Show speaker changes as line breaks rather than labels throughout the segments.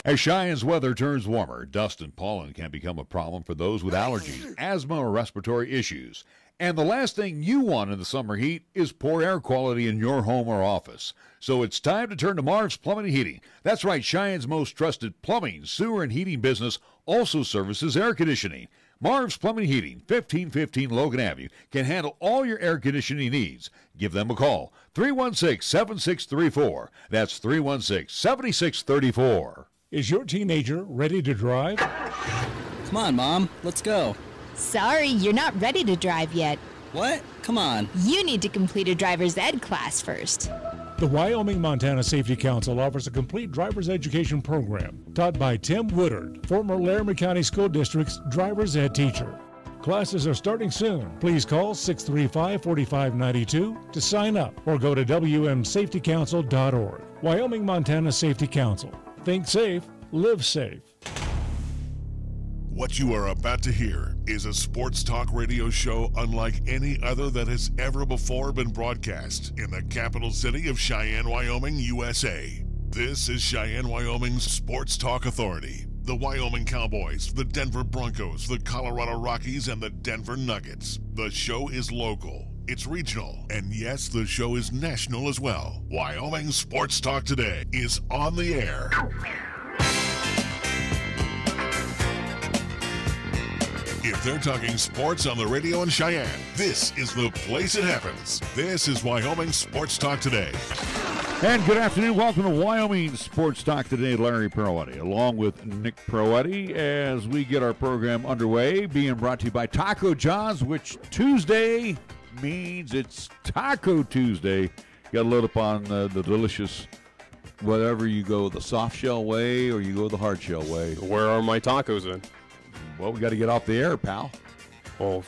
As Cheyenne's weather turns warmer, dust and pollen can become a problem for those with allergies, asthma, or respiratory issues. And the last thing you want in the summer heat is poor air quality in your home or office. So it's time to turn to Marv's Plumbing and Heating. That's right, Cheyenne's most trusted plumbing, sewer, and heating business also services air conditioning. Marv's Plumbing and Heating, 1515 Logan Avenue, can handle all your air conditioning needs. Give them a call, 316-7634. That's 316-7634.
Is your teenager ready to drive?
Come on, Mom. Let's go.
Sorry, you're not ready to drive yet.
What? Come on.
You need to complete a driver's ed class first.
The Wyoming Montana Safety Council offers a complete driver's education program taught by Tim Woodard, former Laramie County School District's driver's ed teacher. Classes are starting soon. Please call 635-4592 to sign up or go to wmsafetycouncil.org. Wyoming Montana Safety Council. Think safe, live safe.
What you are about to hear is a sports talk radio show unlike any other that has ever before been broadcast in the capital city of Cheyenne, Wyoming, USA. This is Cheyenne, Wyoming's Sports Talk Authority. The Wyoming Cowboys, the Denver Broncos, the Colorado Rockies, and the Denver Nuggets. The show is local, it's regional, and yes, the show is national as well. Wyoming Sports Talk Today is on the air. If they're talking sports on the radio in Cheyenne, this is the place it happens. This is Wyoming Sports Talk Today.
And good afternoon. Welcome to Wyoming Sports Talk Today. Larry Peroetti, along with Nick Peroetti, as we get our program underway, being brought to you by Taco John's, which Tuesday means it's Taco Tuesday. Got to load up on the delicious, whatever you go, the soft shell way or you go the hard shell way.
Where are my tacos then?
Well, we got to get off the air, pal.
Well,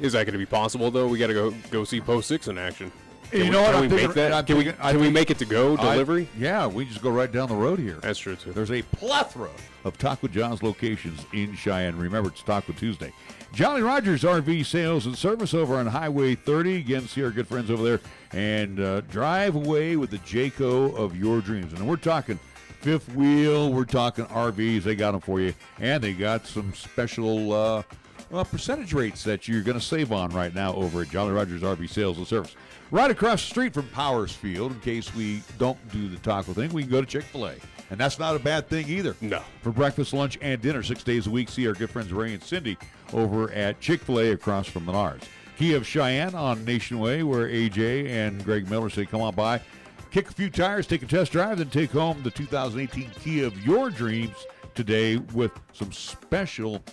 is that going to be possible, though? We got to go see Post 6 in action.
Can we make that?
Can we make it to go delivery?
Yeah, we just go right down the road here.
That's true, too.
There's a plethora of Taco John's locations in Cheyenne. Remember, it's Taco Tuesday. Jolly Rogers RV Sales and Service over on Highway 30. Again, see our good friends over there. And drive away with the Jayco of your dreams. And we're talking fifth wheel, we're talking RVs. They got them for you. And they got some special percentage rates that you're going to save on right now over at Jolly Rogers RV Sales and Service. Right across the street from Powers Field, in case we don't do the taco thing, we can go to Chick-fil-A. And that's not a bad thing either.
No.
For breakfast, lunch, and dinner 6 days a week, see our good friends Ray and Cindy over at Chick-fil-A across from Menards. Kia of Cheyenne on Nation Way, where AJ and Greg Miller say, come on by, kick a few tires, take a test drive, then take home the 2018 Kia of your dreams today with some special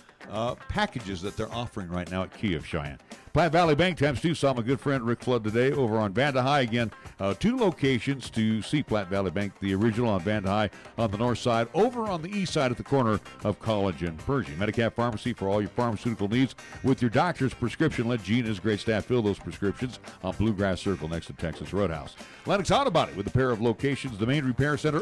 packages that they're offering right now at Kia of Cheyenne. Platte Valley Bank ×2 saw my good friend Rick Flood today over on Vanda High. Again, 2 locations to see Platte Valley Bank, the original on Vanda High on the north side, over on the east side at the corner of College and Pershing. Medicap Pharmacy for all your pharmaceutical needs. With your doctor's prescription, let Gene and his great staff fill those prescriptions on Bluegrass Circle next to Texas Roadhouse. Lennox Auto Body with a pair of locations. The main repair center,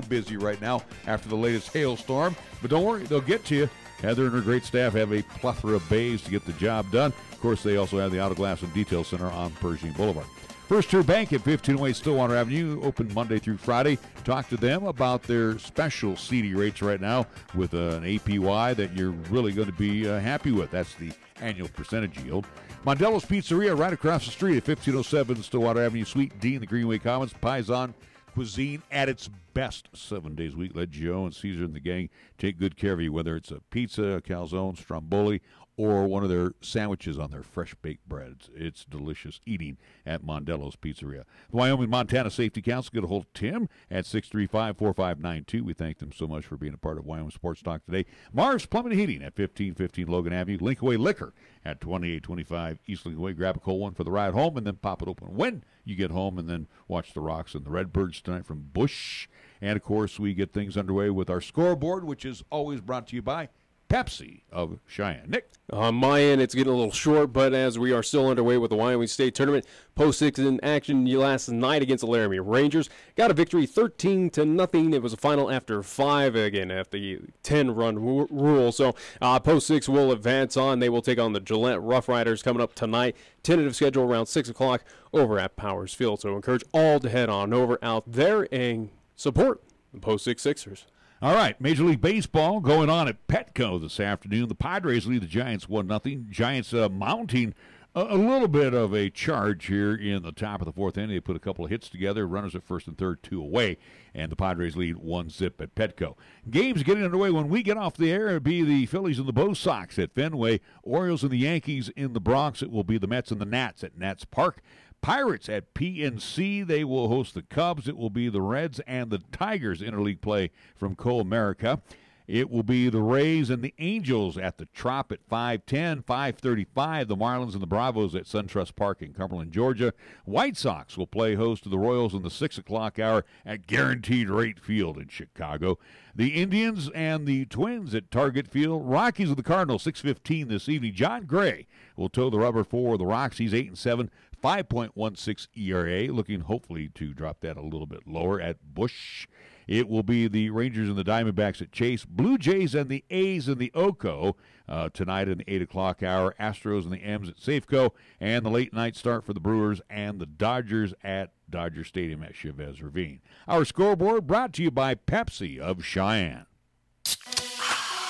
busy right now after the latest hailstorm. But don't worry, they'll get to you. Heather and her great staff have a plethora of bays to get the job done. Of course, they also have the Auto Glass and Detail Center on Pershing Boulevard. First Tier Bank at 1508 Stillwater Avenue, open Monday through Friday. Talk to them about their special CD rates right now with an APY that you're really going to be happy with. That's the annual percentage yield. Mondello's Pizzeria right across the street at 1507 Stillwater Avenue, Suite D in the Greenway Commons. Paisan cuisine at its best 7 days a week. Let Joe and Caesar and the gang take good care of you, whether it's a pizza, a calzone, stromboli, or one of their sandwiches on their fresh baked breads. It's delicious eating at Mondello's Pizzeria. The Wyoming Montana Safety Council, get a hold of Tim at 635-4592. We thank them so much for being a part of Wyoming Sports Talk today. Marv's Plumbing and Heating at 1515 Logan Avenue. Linkaway Liquor at 2825 East Linkaway. Grab a cold one for the ride home and then pop it open when you get home, and then watch the Rocks and the Redbirds tonight from Bush. And, of course, we get things underway with our scoreboard, which is always brought to you by Pepsi of Cheyenne. Nick?
On my end, it's getting a little short, but as we are still underway with the Wyoming State Tournament, Post 6 in action last night against the Laramie Rangers. Got a victory 13-0. It was a final after 5, again, at the 10-run rule. So Post 6 will advance on. They will take on the Gillette Rough Riders coming up tonight. Tentative schedule around 6 o'clock over at Powers Field. So encourage all to head on over out there and support the Post 6 Sixers.
All right, Major League Baseball going on at Petco this afternoon. The Padres lead the Giants 1-0. Giants mounting a little bit of a charge here in the top of the fourth inning. They put a couple of hits together, runners at first and third, 2 away, and the Padres lead 1-0 at Petco. Games getting underway when we get off the air. It'll be the Phillies and the Bo Sox at Fenway, Orioles and the Yankees in the Bronx. It will be the Mets and the Nats at Nats Park. Pirates at PNC. They will host the Cubs. It will be the Reds and the Tigers interleague play from Co-America. It will be the Rays and the Angels at the Trop at 5:10, 5:35. The Marlins and the Bravos at SunTrust Park in Cumberland, Georgia. White Sox will play host to the Royals in the 6 o'clock hour at Guaranteed Rate Field in Chicago. The Indians and the Twins at Target Field. Rockies and the Cardinals, 6:15 this evening. John Gray will toe the rubber for the Rocks. He's 8-7. 5.16 ERA, looking hopefully to drop that a little bit lower at Busch. It will be the Rangers and the Diamondbacks at Chase. Blue Jays and the A's in the Oco tonight in the 8 o'clock hour. Astros and the M's at Safeco. And the late night start for the Brewers and the Dodgers at Dodger Stadium at Chavez Ravine. Our scoreboard brought to you by Pepsi of Cheyenne.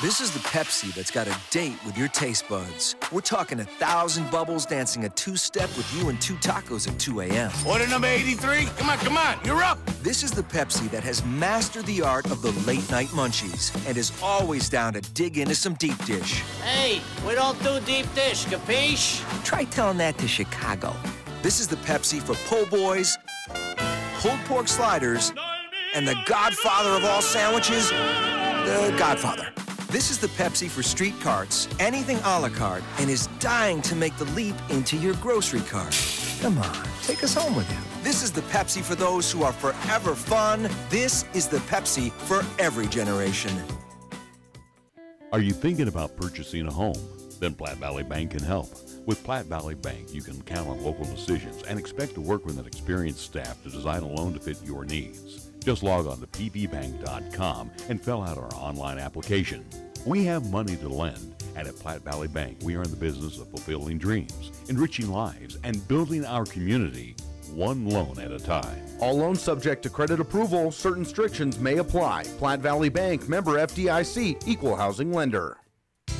This is the Pepsi that's got a date with your taste buds. We're talking 1,000 bubbles dancing a two-step with you and 2 tacos at 2 a.m.
Order number 83. Come on, you're up.
This is the Pepsi that has mastered the art of the late-night munchies and is always down to dig into some deep dish.
Hey, we don't do deep dish, capiche?
Try telling that to Chicago. This is the Pepsi for po' boys, pulled pork sliders, and the godfather of all sandwiches, the Godfather. This is the Pepsi for street carts, anything a la carte, and is dying to make the leap into your grocery cart. Come on, take us home with you. This is the Pepsi for those who are forever fun. This is the Pepsi for every generation.
Are you thinking about purchasing a home? Then Platte Valley Bank can help. With Platte Valley Bank, you can count on local decisions and expect to work with an experienced staff to design a loan to fit your needs. Just log on to pvbank.com and fill out our online application. We have money to lend, and at Platte Valley Bank, we are in the business of fulfilling dreams, enriching lives, and building our community one loan at a time.
All loans subject to credit approval. Certain restrictions may apply. Platte Valley Bank, member FDIC, equal housing lender.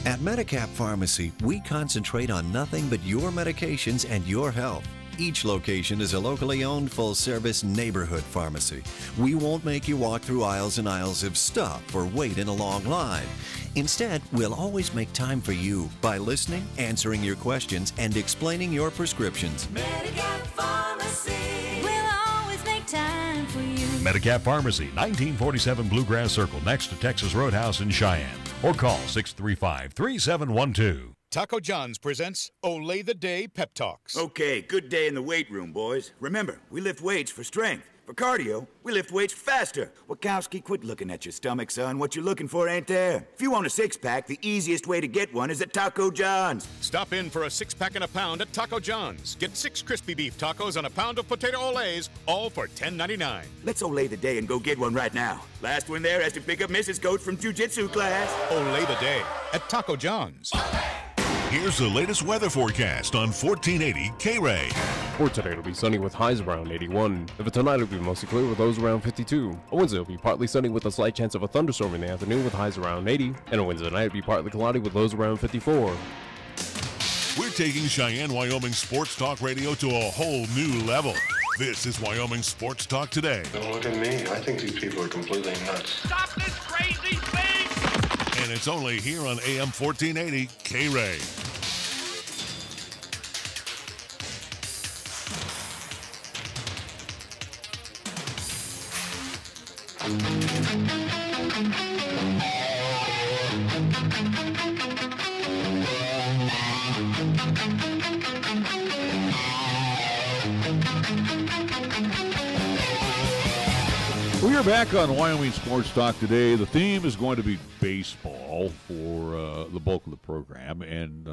At Medicap Pharmacy, we concentrate on nothing but your medications and your health. Each location is a locally owned, full-service neighborhood pharmacy. We won't make you walk through aisles and aisles of stuff or wait in a long line. Instead, we'll always make time for you by listening, answering your questions, and explaining your prescriptions.
Medicap Pharmacy. We'll always make time for you.
Medicap Pharmacy, 1947 Bluegrass Circle, next to Texas Roadhouse in Cheyenne. Or call 635-3712.
Taco John's presents Olay the Day Pep Talks.
Okay, good day in the weight room, boys. Remember, we lift weights for strength. For cardio, we lift weights faster. Wachowski, quit looking at your stomach, son. What you're looking for ain't there. If you want a six-pack, the easiest way to get one is at Taco John's.
Stop in for a six-pack and a pound at Taco John's. Get 6 crispy beef tacos and a pound of potato olays, all for $10.99.
Let's Olay the Day and go get one right now. Last one there has to pick up Mrs. Coach from jiu-jitsu class.
Olay the Day at Taco John's.
Here's the latest weather forecast on 1480 K-Ray.
For today, it'll be sunny with highs around 81. For tonight, it'll be mostly clear with lows around 52. On Wednesday, it'll be partly sunny with a slight chance of a thunderstorm in the afternoon with highs around 80. And on Wednesday night, it'll be partly cloudy with lows around 54.
We're taking Cheyenne, Wyoming Sports Talk Radio to a whole new level. This is Wyoming Sports Talk Today.
Don't look at me. I think these people are completely nuts.
Stop this crazy thing!
And it's only here on AM 1480 K-Ray.
We are back on Wyoming Sports Talk today. The theme is going to be baseball for the bulk of the program, and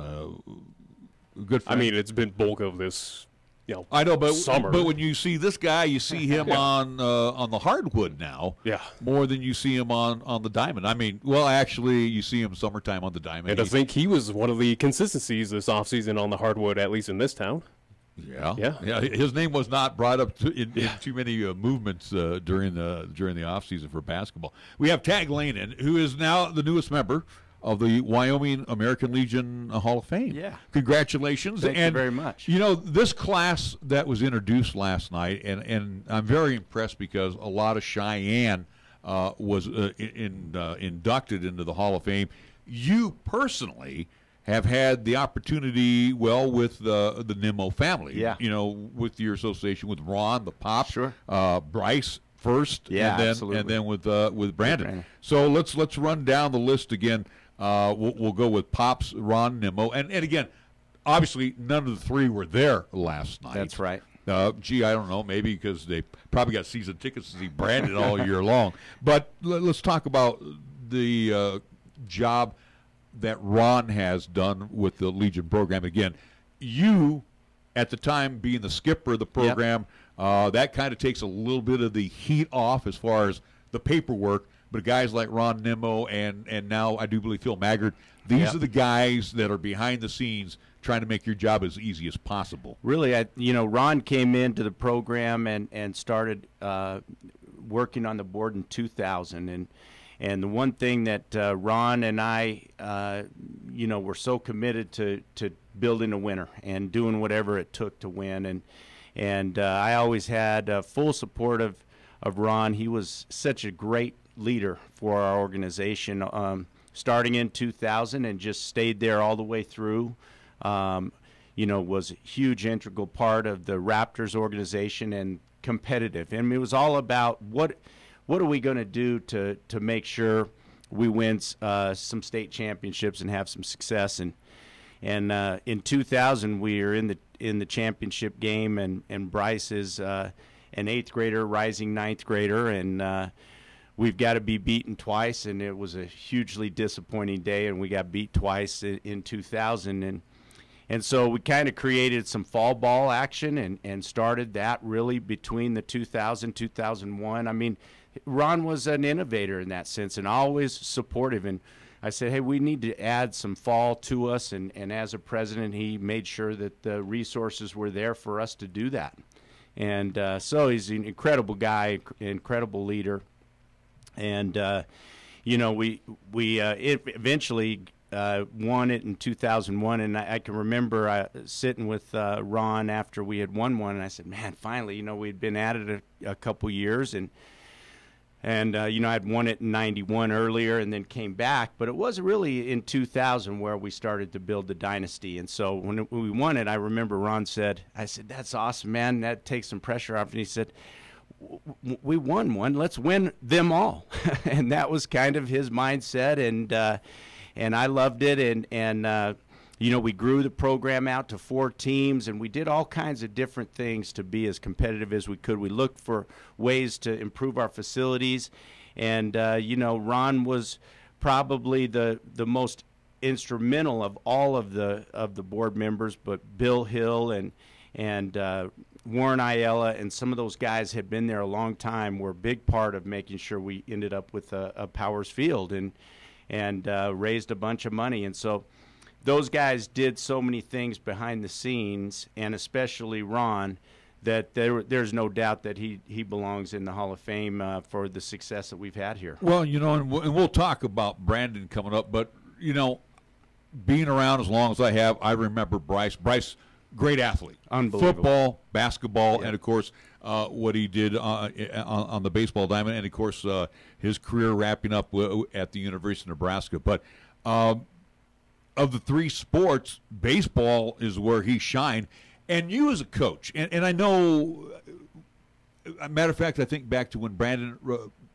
good.
I mean, it's been bulk of this.
I know, but
summer.
But when you see this guy, you see him on the hardwood now, more than you see him on the diamond. I mean, well, actually, you see him summertime on the diamond.
And I think he was one of the consistencies this offseason on the hardwood, at least in this town.
Yeah. His name was not brought up in too many movements during the offseason for basketball. We have Tag Lanen, who is now the newest member of the Wyoming American Legion Hall of Fame.
Yeah.
Congratulations.
Thank you very much.
You know, this class that was introduced last night, and I'm very impressed because a lot of Cheyenne was inducted into the Hall of Fame. You personally have had the opportunity, with the Nimmo family.
Yeah.
You know, with your association with Ron, the Pop.
Sure.
Bryce first.
Yeah,
and then,
absolutely.
And then with Brandon. So let's run down the list again. We'll go with Pops, Ron, Nimmo. And again, obviously none of the three were there last night.
That's right.
I don't know, maybe because they probably got season tickets to see Brandon all year long. But let's talk about the job that Ron has done with the Legion program. Again, you, at the time being the skipper of the program, that kind of takes a little bit of the heat off as far as the paperwork. But guys like Ron Nimmo and now I do believe Phil Maggard, these are the guys that are behind the scenes trying to make your job as easy as possible.
Really, Ron came into the program and started working on the board in 2000. And the one thing that Ron and I, were so committed to building a winner and doing whatever it took to win. And I always had full support of Ron. He was such a great leader for our organization, starting in 2000 and just stayed there all the way through. Was a huge integral part of the Raptors organization and competitive. And it was all about what are we going to do to make sure we win some state championships and have some success. And in 2000 we were in the championship game, and Bryce is an 8th grader, rising 9th grader, and we've got to be beaten twice, and it was a hugely disappointing day, and we got beat twice in 2000. And so we kind of created some fall ball action and started that really between the 2000-2001. I mean, Ron was an innovator in that sense and always supportive. And I said, hey, we need to add some fall to us. And as a president, he made sure that the resources were there for us to do that. And so he's an incredible guy, incredible leader. And, we eventually won it in 2001. And I can remember sitting with Ron after we had won one. And I said, man, finally, we'd been at it a couple years. And I'd won it in 91 earlier and then came back. But it was really in 2000 where we started to build the dynasty. And so when we won it, I remember Ron said, that's awesome, man. That takes some pressure off. And he said, we won one. Let's win them all. And that was kind of his mindset. And I loved it. And we grew the program out to 4 teams, and we did all kinds of different things to be as competitive as we could. We looked for ways to improve our facilities. And, Ron was probably the most instrumental of all of the board members, but Bill Hill and Warren Ayala and some of those guys had been there a long time, were a big part of making sure we ended up with a Powers Field and raised a bunch of money. And so those guys did so many things behind the scenes, and especially Ron, that there's no doubt that he belongs in the Hall of Fame for the success that we've had here.
Well, and we'll talk about Brandon coming up, but, being around as long as I have, I remember Bryce. Bryce, great athlete.
Unbelievable.
Football, basketball, and, of course, what he did on the baseball diamond, and, of course, his career wrapping up at the University of Nebraska. But of the 3 sports, baseball is where he shined. And you as a coach, and I know, a matter of fact, I think back to when Brandon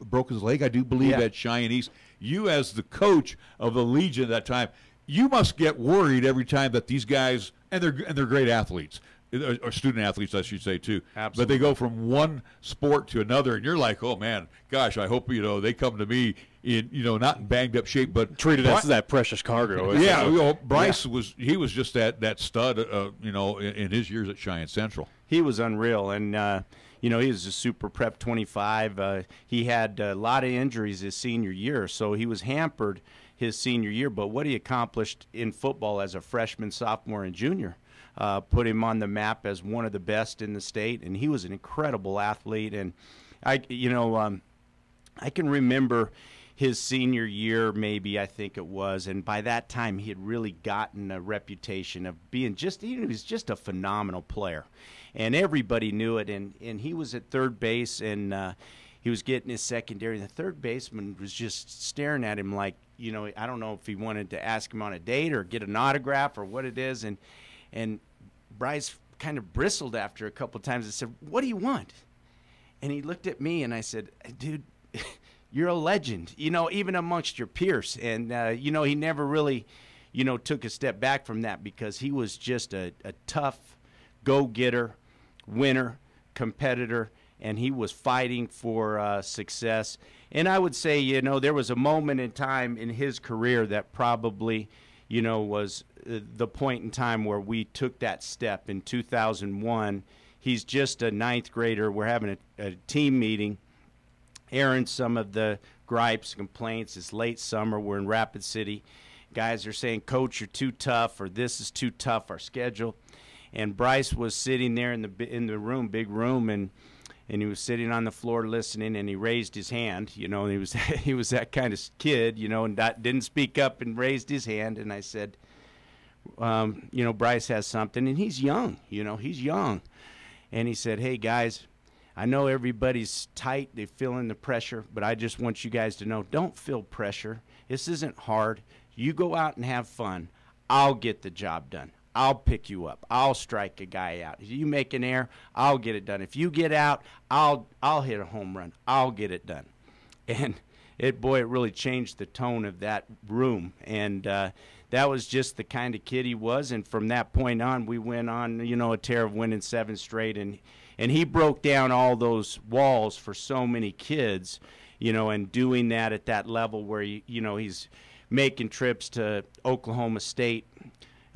broke his leg, I do believe, at Cheyenne East. You as the coach of the Legion at that time, you must get worried every time that these guys, and they're great athletes, or student athletes, I should say, too.
Absolutely.
But they go from one sport to another, and you're like, oh, man, gosh, I hope, they come to me in, not in banged up shape, but
treated as that precious cargo.
Yeah, Bryce was just that stud, in his years at Cheyenne Central.
He was unreal, and he was a super prep 25. He had a lot of injuries his senior year, so he was hampered his senior year. But what he accomplished in football as a freshman, sophomore, and junior, put him on the map as one of the best in the state, and he was an incredible athlete. And I can remember his senior year, maybe, I think it was, and by that time he had really gotten a reputation of being he was just a phenomenal player, and everybody knew it. And he was at third base, and he was getting his secondary, and the third baseman was just staring at him like, I don't know if he wanted to ask him on a date or get an autograph or what it is. And Bryce kind of bristled after a couple times and said, "What do you want?" And he looked at me, and I said, "Dude, you're a legend, even amongst your peers." And, he never really, took a step back from that, because he was just a tough go-getter, winner, competitor, and he was fighting for success. And I would say, there was a moment in time in his career that probably, was the point in time where we took that step in 2001. He's just a ninth grader. We're having a team meeting, airing some of the gripes, complaints. It's late summer. We're in Rapid City. Guys are saying, "Coach, you're too tough," or "This is too tough, our schedule." And Bryce was sitting there in the room, big room, and he was sitting on the floor listening, and he raised his hand. He was that kind of kid, and didn't speak up and raised his hand. And I said, "Bryce has something," and he's young. He's young. And he said, "Hey, guys, I know everybody's tight. They're feeling the pressure, but I just want you guys to know, don't feel pressure. This isn't hard. You go out and have fun. I'll get the job done. I'll pick you up. I'll strike a guy out. If you make an error, I'll get it done. If you get out, I'll hit a home run. I'll get it done." And it really changed the tone of that room. And that was just the kind of kid he was. And from that point on, we went on, a tear of winning 7 straight. And he broke down all those walls for so many kids, and doing that at that level where, he's making trips to Oklahoma State,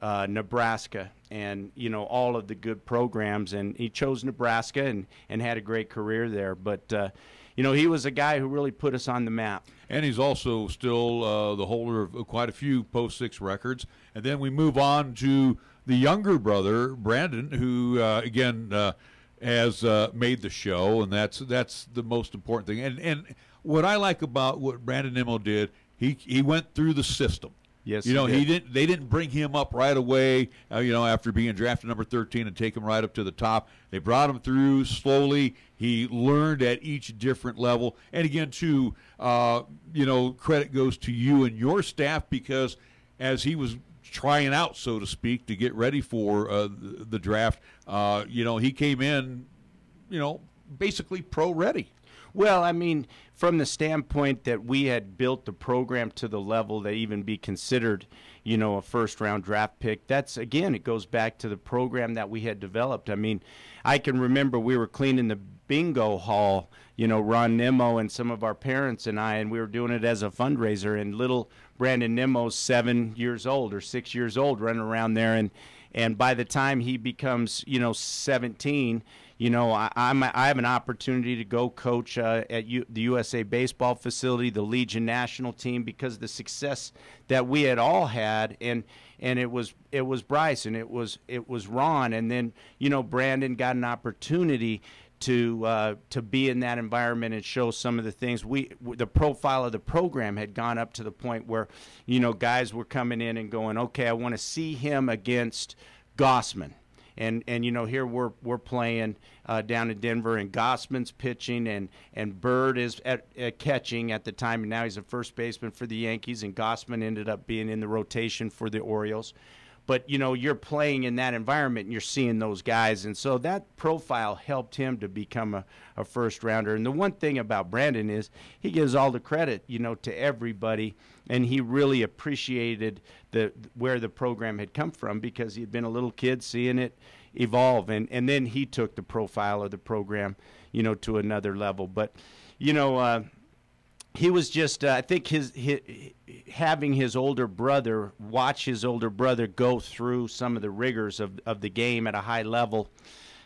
Nebraska, and, all of the good programs. And he chose Nebraska and had a great career there. But, he was a guy who really put us on the map.
And he's also still the holder of quite a few Post-6 records. And then we move on to the younger brother, Brandon, who, again, has made the show, and that's the most important thing. And what I like about what Brandon Nimmo did, he went through the system.
Yes,
they didn't bring him up right away, after being drafted number 13 and take him right up to the top. They brought him through slowly. He learned at each different level. And again, too, credit goes to you and your staff, because as he was trying out, so to speak, to get ready for the draft, he came in, basically pro ready.
Well, I mean, from the standpoint that we had built the program to the level that even be considered, a first-round draft pick, that's, again, it goes back to the program that we had developed. I mean, I can remember we were cleaning the bingo hall, Ron Nimmo and some of our parents and I, and we were doing it as a fundraiser, and little Brandon Nimmo's 7 years old or 6 years old running around there, and by the time he becomes, 17, I have an opportunity to go coach at the USA Baseball facility, the Legion national team, because of the success that we had all had, and it was Bryce, and it was Ron, and then Brandon got an opportunity to be in that environment and show some of the things. The profile of the program had gone up to the point where guys were coming in and going, okay, I want to see him against Gossman. And here we're playing down in Denver, and Gossman's pitching, and Bird is at catching at the time, and now he's a first baseman for the Yankees, and Gossman ended up being in the rotation for the Orioles. But, you're playing in that environment, and you're seeing those guys, and so that profile helped him to become a first-rounder. And the one thing about Brandon is he gives all the credit, to everybody, and he really appreciated where the program had come from, because he had been a little kid seeing it evolve, and then he took the profile of the program, to another level. But, he was just, I think having his older brother, watch his older brother go through some of the rigors of the game at a high level,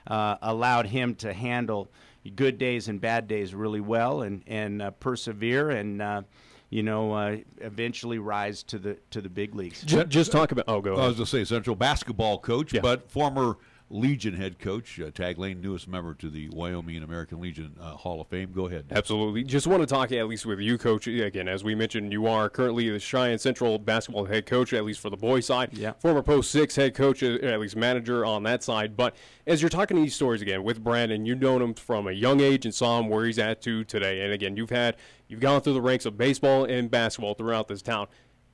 allowed him to handle good days and bad days really well, and persevere. And, eventually rise to the big leagues.
Just talk about. Oh, go ahead.
I was going to say Central basketball coach, but former Legion head coach, Tag Lane, newest member to the Wyoming and American Legion Hall of Fame. Go ahead.
Absolutely. Just want to talk at least with you, Coach. Again, as we mentioned, you are currently the Cheyenne Central basketball head coach, at least for the boys' side.
Yeah.
Former Post 6 head coach, at least manager on that side. But as you're talking these stories again with Brandon, you've known him from a young age and saw him where he's at to today. And again, you've gone through the ranks of baseball and basketball throughout this town.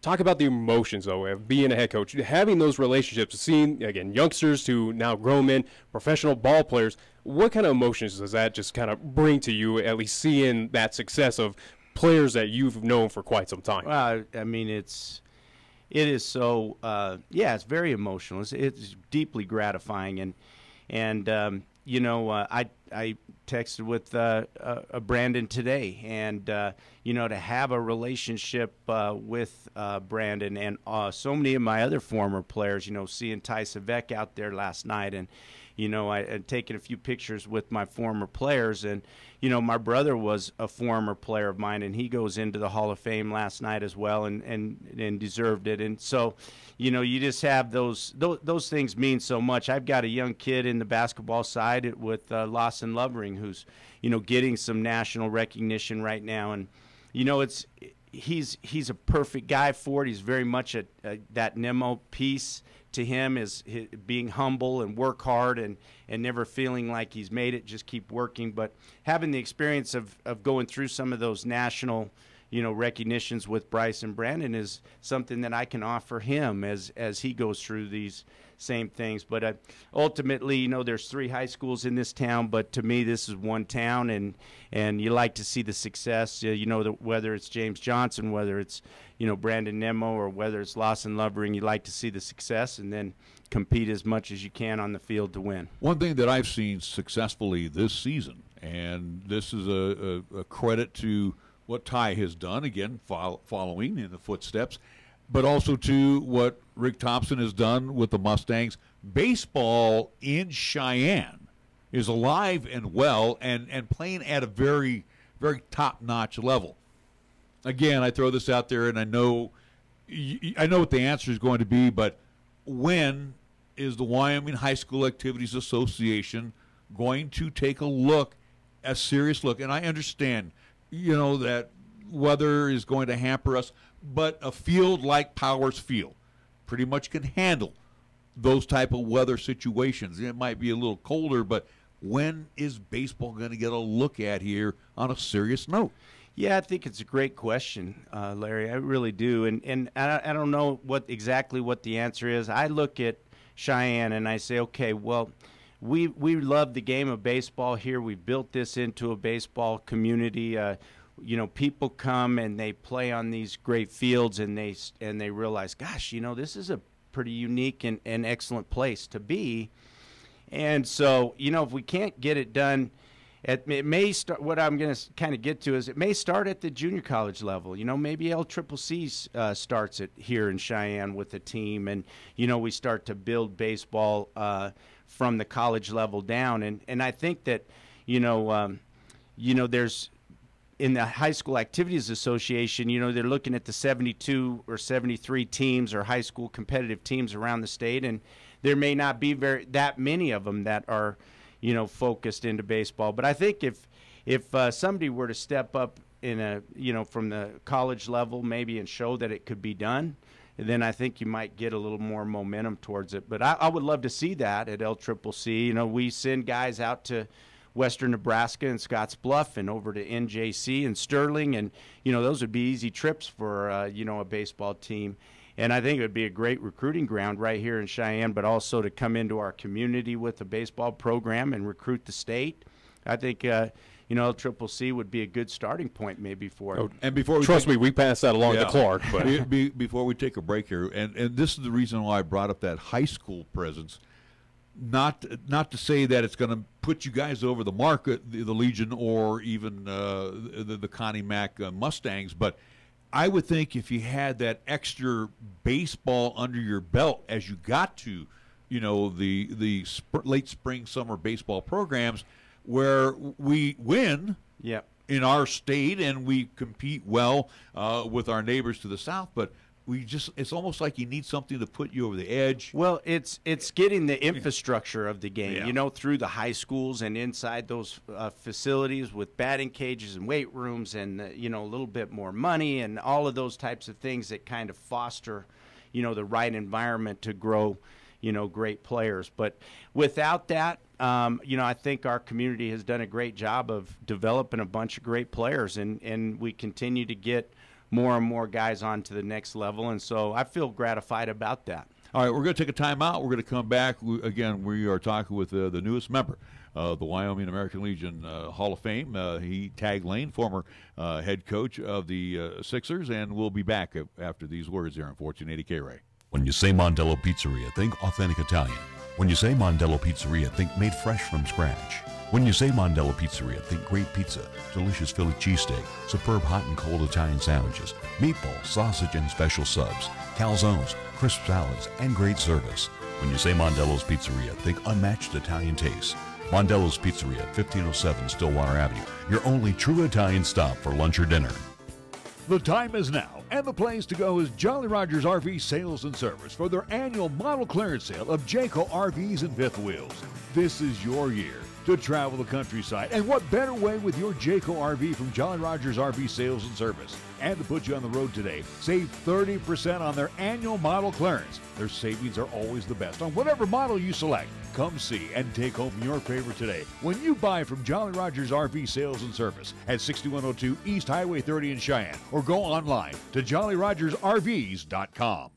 Talk about the emotions, though, of being a head coach, having those relationships, seeing, again, youngsters to now grown men, professional ball players. What kind of emotions does that just kind of bring to you, at least seeing that success of players that you've known for quite some time?
Well, I mean, it is so, it's very emotional. It's deeply gratifying. And I texted with Brandon today, and to have a relationship with Brandon and so many of my other former players, seeing Ty Savek out there last night, and I had taken a few pictures with my former players, and my brother was a former player of mine, and he goes into the Hall of Fame last night as well, and deserved it. And so, you just have those things mean so much. I've got a young kid in the basketball side with Lawson Lovering, who's getting some national recognition right now, and he's a perfect guy for it. He's very much that Nemo piece to him is being humble and work hard and never feeling like he's made it, just keep working. But having the experience of going through some of those national recognitions with Bryce and Brandon is something that I can offer him as he goes through these same things. But ultimately, there's 3 high schools in this town, but to me, this is one town, and you like to see the success. Whether it's James Johnson, whether it's Brandon Nemo, or whether it's Lawson Lovering, you like to see the success and then compete as much as you can on the field to win.
One thing that I've seen successfully this season, and this is a credit to what Ty has done, again, following in the footsteps, but also to what Rick Thompson has done with the Mustangs. Baseball in Cheyenne is alive and well and playing at a very, very top-notch level. Again, I throw this out there, and I know what the answer is going to be, but when is the Wyoming High School Activities Association going to take a serious look? And I understand, that weather is going to hamper us, but a field like Powers Field pretty much can handle those type of weather situations. It might be a little colder, but when is baseball going to get a look at here on a serious note?
Yeah, I think it's a great question, Larry. I really do, and I don't know exactly what the answer is. I look at Cheyenne and I say, okay, well, we love the game of baseball here. We've built this into a baseball community. People come and they play on these great fields, and they realize, gosh, this is a pretty unique and excellent place to be. And so, if we can't get it done, it may start. What I'm going to kind of get to is it may start at the junior college level. Maybe LCCC starts it here in Cheyenne with a team, and we start to build baseball from the college level down. And I think that there's in the High School Activities Association, they're looking at the 72 or 73 teams or high school competitive teams around the state, and there may not be that many of them that are focused into baseball. But I think if somebody were to step up from the college level maybe and show that it could be done, then I think you might get a little more momentum towards it. But I would love to see that at LCCC. We send guys out to Western Nebraska and Scotts Bluff and over to NJC and Sterling, and those would be easy trips for a baseball team. And I think it would be a great recruiting ground right here in Cheyenne, but also to come into our community with a baseball program and recruit the state. I think, LCCC would be a good starting point maybe for it.
And before
we pass that along to Clark. But
before we take a break here, and this is the reason why I brought up that high school presence, not to say that it's going to put you guys over the mark, the Legion or even the Connie Mack Mustangs, but I would think if you had that extra baseball under your belt as you got to, the late spring, summer baseball programs where we win, in our state, and we compete well with our neighbors to the south, but it's almost like you need something to put you over the edge.
Well, it's getting the infrastructure of the game, through the high schools and inside those facilities with batting cages and weight rooms and, a little bit more money and all of those types of things that kind of foster, the right environment to grow, great players. But without that, I think our community has done a great job of developing a bunch of great players, and we continue to get more and more guys on to the next level, and so I feel gratified about that.
All right, we're going to take a timeout. We're going to come back. We are talking with the newest member of the Wyoming American Legion Hall of Fame. Tag Lane, former head coach of the Sixers, and we'll be back after these words here on 1480 K-Ray.
When you say Mondello Pizzeria, think authentic Italian. When you say Mondello Pizzeria, think made fresh from scratch. When you say Mondello Pizzeria, think great pizza, delicious Philly cheesesteak, superb hot and cold Italian sandwiches, meatballs, sausage, and special subs, calzones, crisp salads, and great service. When you say Mondello's Pizzeria, think unmatched Italian taste. Mondello's Pizzeria, 1507 Stillwater Avenue, your only true Italian stop for lunch or dinner.
The time is now, and the place to go is Jolly Rogers RV Sales and Service for their annual model clearance sale of Jayco RVs and fifth wheels. This is your year to travel the countryside, and what better way with your Jayco RV from Jolly Rogers RV Sales and Service. And to put you on the road today, save 30% on their annual model clearance. Their savings are always the best on whatever model you select. Come see and take home your favorite today when you buy from Jolly Rogers RV Sales and Service at 6102 East Highway 30 in Cheyenne, or go online to jollyrogersrvs.com.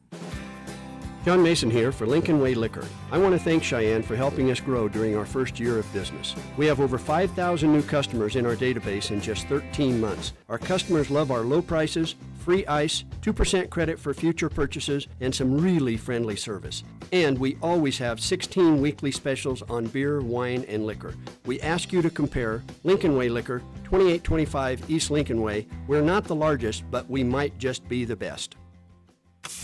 John Mason here for Lincoln Way Liquor. I want to thank Cheyenne for helping us grow during our first year of business. We have over 5,000 new customers in our database in just 13 months. Our customers love our low prices, free ice, 2% credit for future purchases, and some really friendly service. And we always have 16 weekly specials on beer, wine, and liquor. We ask you to compare Lincoln Way Liquor, 2825 East Lincoln Way. We're not the largest, but we might just be the best.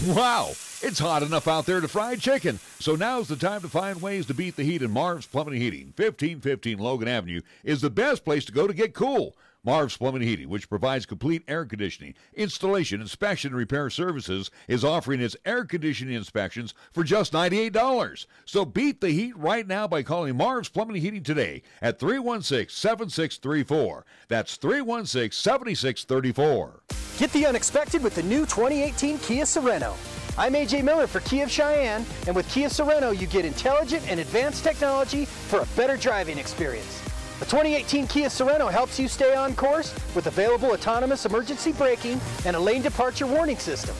Wow, it's hot enough out there to fry chicken. So now's the time to find ways to beat the heat, and Marv's Plumbing and Heating, 1515 Logan Avenue, is the best place to go to get cool. Marv's Plumbing and Heating, which provides complete air conditioning, installation, inspection, and repair services, is offering its air conditioning inspections for just $98. So beat the heat right now by calling Marv's Plumbing and Heating today at 316-7634. That's 316-7634.
Get the unexpected with the new 2018 Kia Sorento. I'm AJ Miller for Kia of Cheyenne, and with Kia Sorento, you get intelligent and advanced technology for a better driving experience. The 2018 Kia Sorento helps you stay on course with available autonomous emergency braking and a lane departure warning system.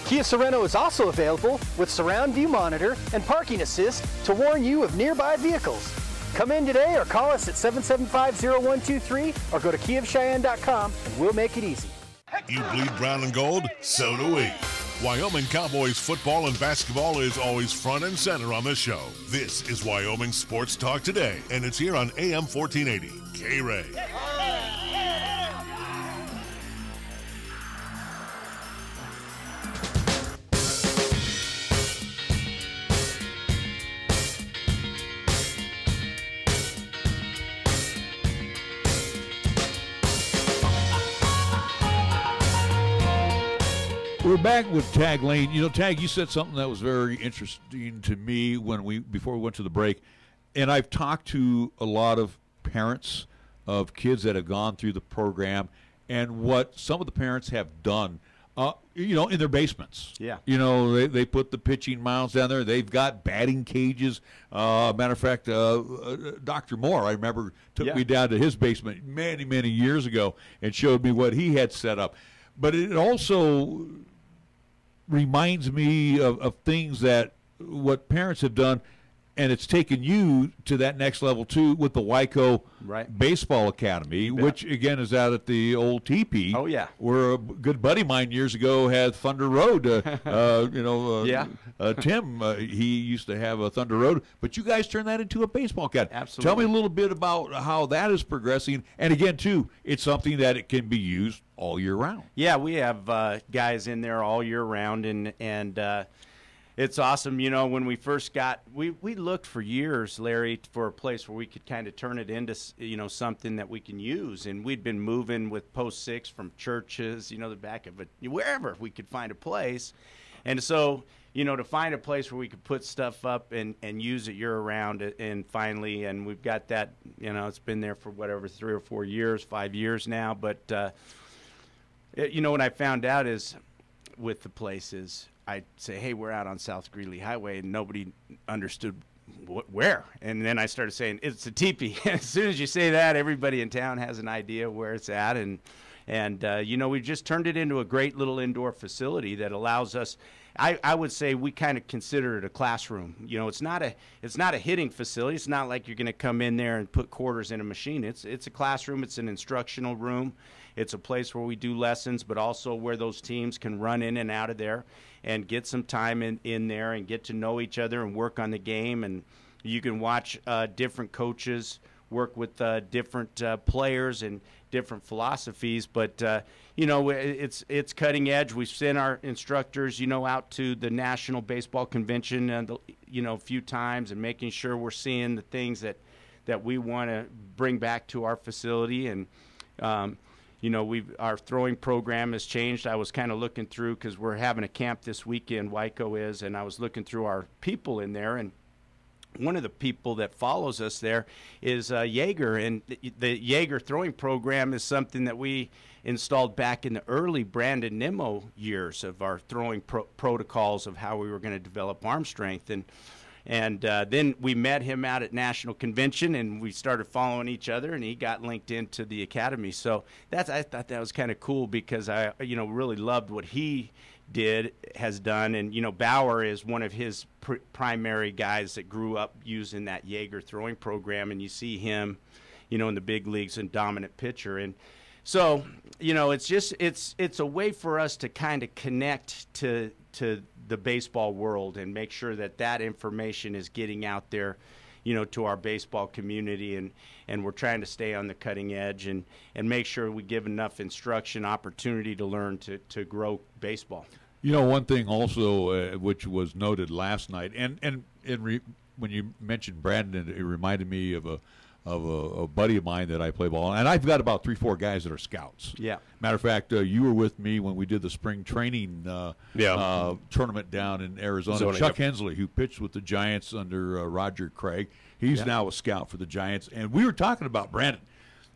Kia Sorento is also available with surround view monitor and parking assist to warn you of nearby vehicles. Come in today or call us at 775-0123 or go to KiaofCheyenne.com and we'll make it easy.
You bleed brown and gold? So do we. Wyoming Cowboys football and basketball is always front and center on this show. This is Wyoming Sports Talk Today, and it's here on AM 1480. K-Ray.
We're back with Tag Lane. You know, Tag, you said something that was very interesting to me before we went to the break. And I've talked to a lot of parents of kids that have gone through the program and what some of the parents have done, in their basements.
Yeah.
You know, they put the pitching mounds down there. They've got batting cages. Matter of fact, Dr. Moore, I remember, took me down to his basement many, many years ago and showed me what he had set up. But it also reminds me of things what parents have done, and it's taken you to that next level too with the Wyco Baseball Academy, which again is out at the old teepee.
Oh yeah,
where a good buddy of mine years ago had Thunder Road. Tim, he used to have a Thunder Road, but you guys turned that into a baseball academy.
Absolutely.
Tell me a little bit about how that is progressing, and again too, it's something that it can be used all year round.
Yeah, we have guys in there all year round, and It's awesome. You know, when we first got, we looked for years, Larry, for a place where we could kind of turn it into, you know, something that we can use. And we'd been moving with Post 6 from churches, you know, the back of it, wherever we could find a place. And so, you know, to find a place where we could put stuff up and use it year-round, and finally, and we've got that, you know, it's been there for whatever, 3 or 4 years, 5 years now. But, you know, what I found out is with the places, I'd say, hey, we're out on South Greeley Highway, and nobody understood where. And then I started saying, it's a teepee. As soon as you say that, everybody in town has an idea where it's at. And you know, we've just turned it into a great little indoor facility that allows us, I would say we kind of consider it a classroom. You know, it's not a hitting facility. It's not like you're going to come in there and put quarters in a machine. It's a classroom. It's an instructional room. It's a place where we do lessons, but also where those teams can run in and out of there and get some time in there and get to know each other and work on the game. And you can watch different coaches work with different players and different philosophies. But, you know, it's cutting edge. We've sent our instructors, you know, out to the National Baseball Convention, you know, a few times, and making sure we're seeing the things that we want to bring back to our facility. And, you know, our throwing program has changed. I was kind of looking through, because we're having a camp this weekend, Wyco is, and I was looking through our people in there, and one of the people that follows us there is Jaeger, and the Jaeger throwing program is something that we installed back in the early Brandon Nimmo years of our throwing protocols of how we were going to develop arm strength. And then we met him out at National Convention, and we started following each other, and he got linked into the academy. So I thought that was kind of cool, because I, you know, really loved what he has done. And, you know, Bauer is one of his primary guys that grew up using that Jaeger throwing program, and you see him, you know, in the big leagues and dominant pitcher. And so, you know, it's just, it's a way for us to kind of connect to the baseball world and make sure that information is getting out there, you know, to our baseball community, and we're trying to stay on the cutting edge and make sure we give enough instruction, opportunity to learn to grow baseball.
You know, one thing also which was noted last night, and when you mentioned Brandon, it reminded me of a buddy of mine that I play ball on, and I've got about 3-4 guys that are scouts.
Yeah.
Matter of fact, you were with me when we did the spring training tournament down in Arizona. Chuck Hensley, who pitched with the Giants under Roger Craig, he's now a scout for the Giants, and we were talking about Brandon.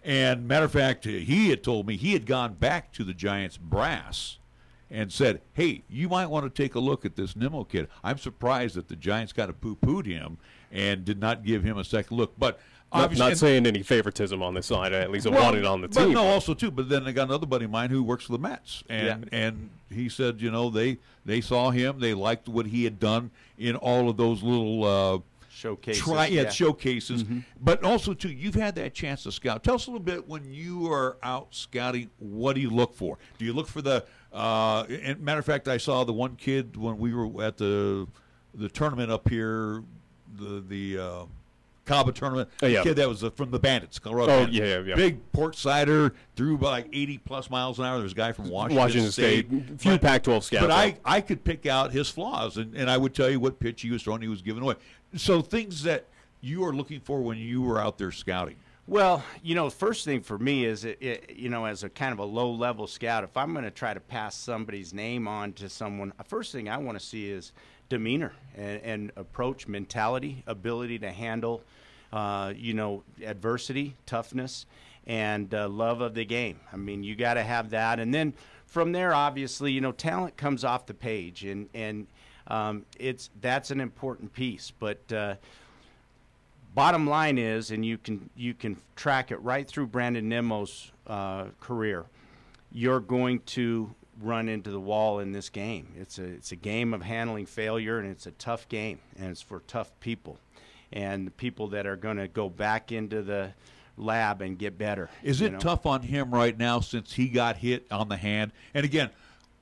And matter of fact, he had told me he had gone back to the Giants brass and said, hey, you might want to take a look at this Nimmo kid. I'm surprised that the Giants kind of poo-pooed him and did not give him a second look. But
not saying any favoritism on this side, at least I wanted on the team.
But no, also too. But then I got another buddy of mine who works for the Mets, and he said, you know, they saw him, they liked what he had done in all of those little
showcases.
Showcases. Mm-hmm. But also too, you've had that chance to scout. Tell us a little bit, when you are out scouting, what do you look for? Do you look for the? And matter of fact, I saw the one kid when we were at the tournament up here, the Cabo tournament. The kid that was from the Bandits, Colorado. Bandits.
Yeah.
Big port cider, threw by like 80+ miles an hour. There's a guy from Washington
State. Few Pac-12 scouts.
But I could pick out his flaws, and I would tell you what pitch he was throwing, he was giving away. So things that you are looking for when you were out there scouting.
Well, you know, first thing for me is, you know, as a kind of a low-level scout, if I'm going to try to pass somebody's name on to someone, the first thing I want to see is demeanor and approach, mentality, ability to handle, you know, adversity, toughness, and love of the game. I mean, you got to have that. And then from there, obviously, you know, talent comes off the page, and that's an important piece. But bottom line is, and you can track it right through Brandon Nimmo's career, you're going to run into the wall in this game. It's a game of handling failure, and it's a tough game, and it's for tough people, and the people that are going to go back into the lab and get better.
Is it tough on him right now since he got hit on the hand? And again,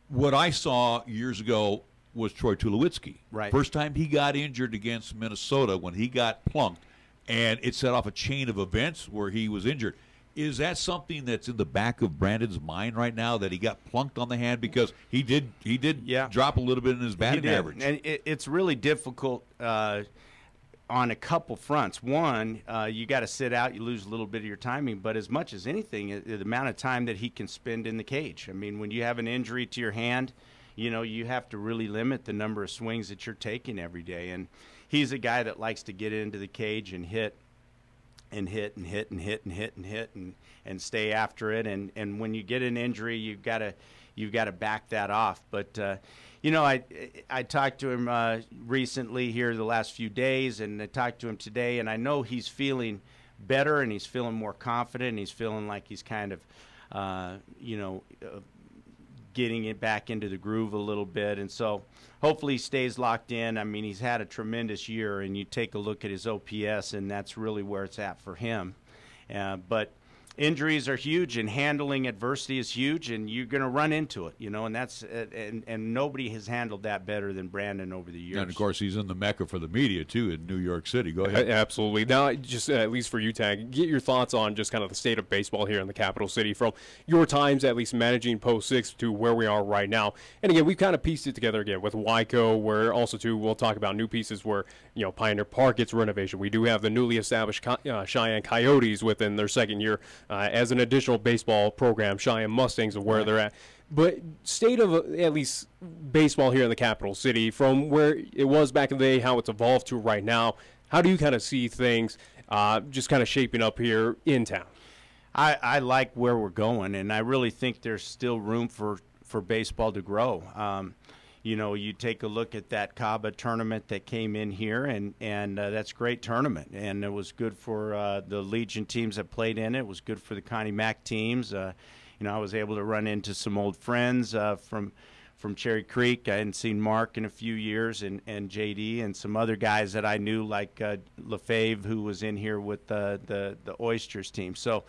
what I saw years ago was Troy Tulowitzki.
Right.
First time he got injured against Minnesota, when he got plunked, and it set off a chain of events where he was injured. Is that something that's in the back of Brandon's mind right now, that he got plunked on the hand because he did drop a little bit in his batting average?
And it's really difficult on a couple fronts. One, you got to sit out, you lose a little bit of your timing, but as much as anything, the amount of time that he can spend in the cage. I mean, when you have an injury to your hand, you have to really limit the number of swings that you're taking every day. And he's a guy that likes to get into the cage and hit and hit and hit and hit and hit and hit and stay after it. And when you get an injury, you've got to back that off. But I talked to him recently here the last few days, and I talked to him today, and I know he's feeling better and he's feeling more confident and he's feeling like he's kind of getting it back into the groove a little bit. And so hopefully he stays locked in. I mean, he's had a tremendous year, and you take a look at his OPS, and that's really where it's at for him. But injuries are huge, and handling adversity is huge, and you're going to run into it, and that's and nobody has handled that better than Brandon over the years.
And of course, he's in the mecca for the media too in New York City. Go ahead.
Absolutely. Now, just at least for you, Tag, get your thoughts on just kind of the state of baseball here in the capital city, from your times at least managing Post 6 to where we are right now. And again, we've kind of pieced it together again with Wyco, where also too we'll talk about new pieces where Pioneer Park gets renovation. We do have the newly established Cheyenne Coyotes within their second year as an additional baseball program, Cheyenne Mustangs, of where they're at. But state of at least baseball here in the capital city, from where it was back in the day, how it's evolved to right now, how do you kind of see things just kind of shaping up here in town?
I like where we're going, and I really think there's still room for baseball to grow. You take a look at that CABA tournament that came in here, and that's a great tournament. And it was good for the Legion teams that played in it. It was good for the Connie Mack teams. I was able to run into some old friends from Cherry Creek. I hadn't seen Mark in a few years, and JD, and some other guys that I knew, like LaFave, who was in here with the Oysters team. So,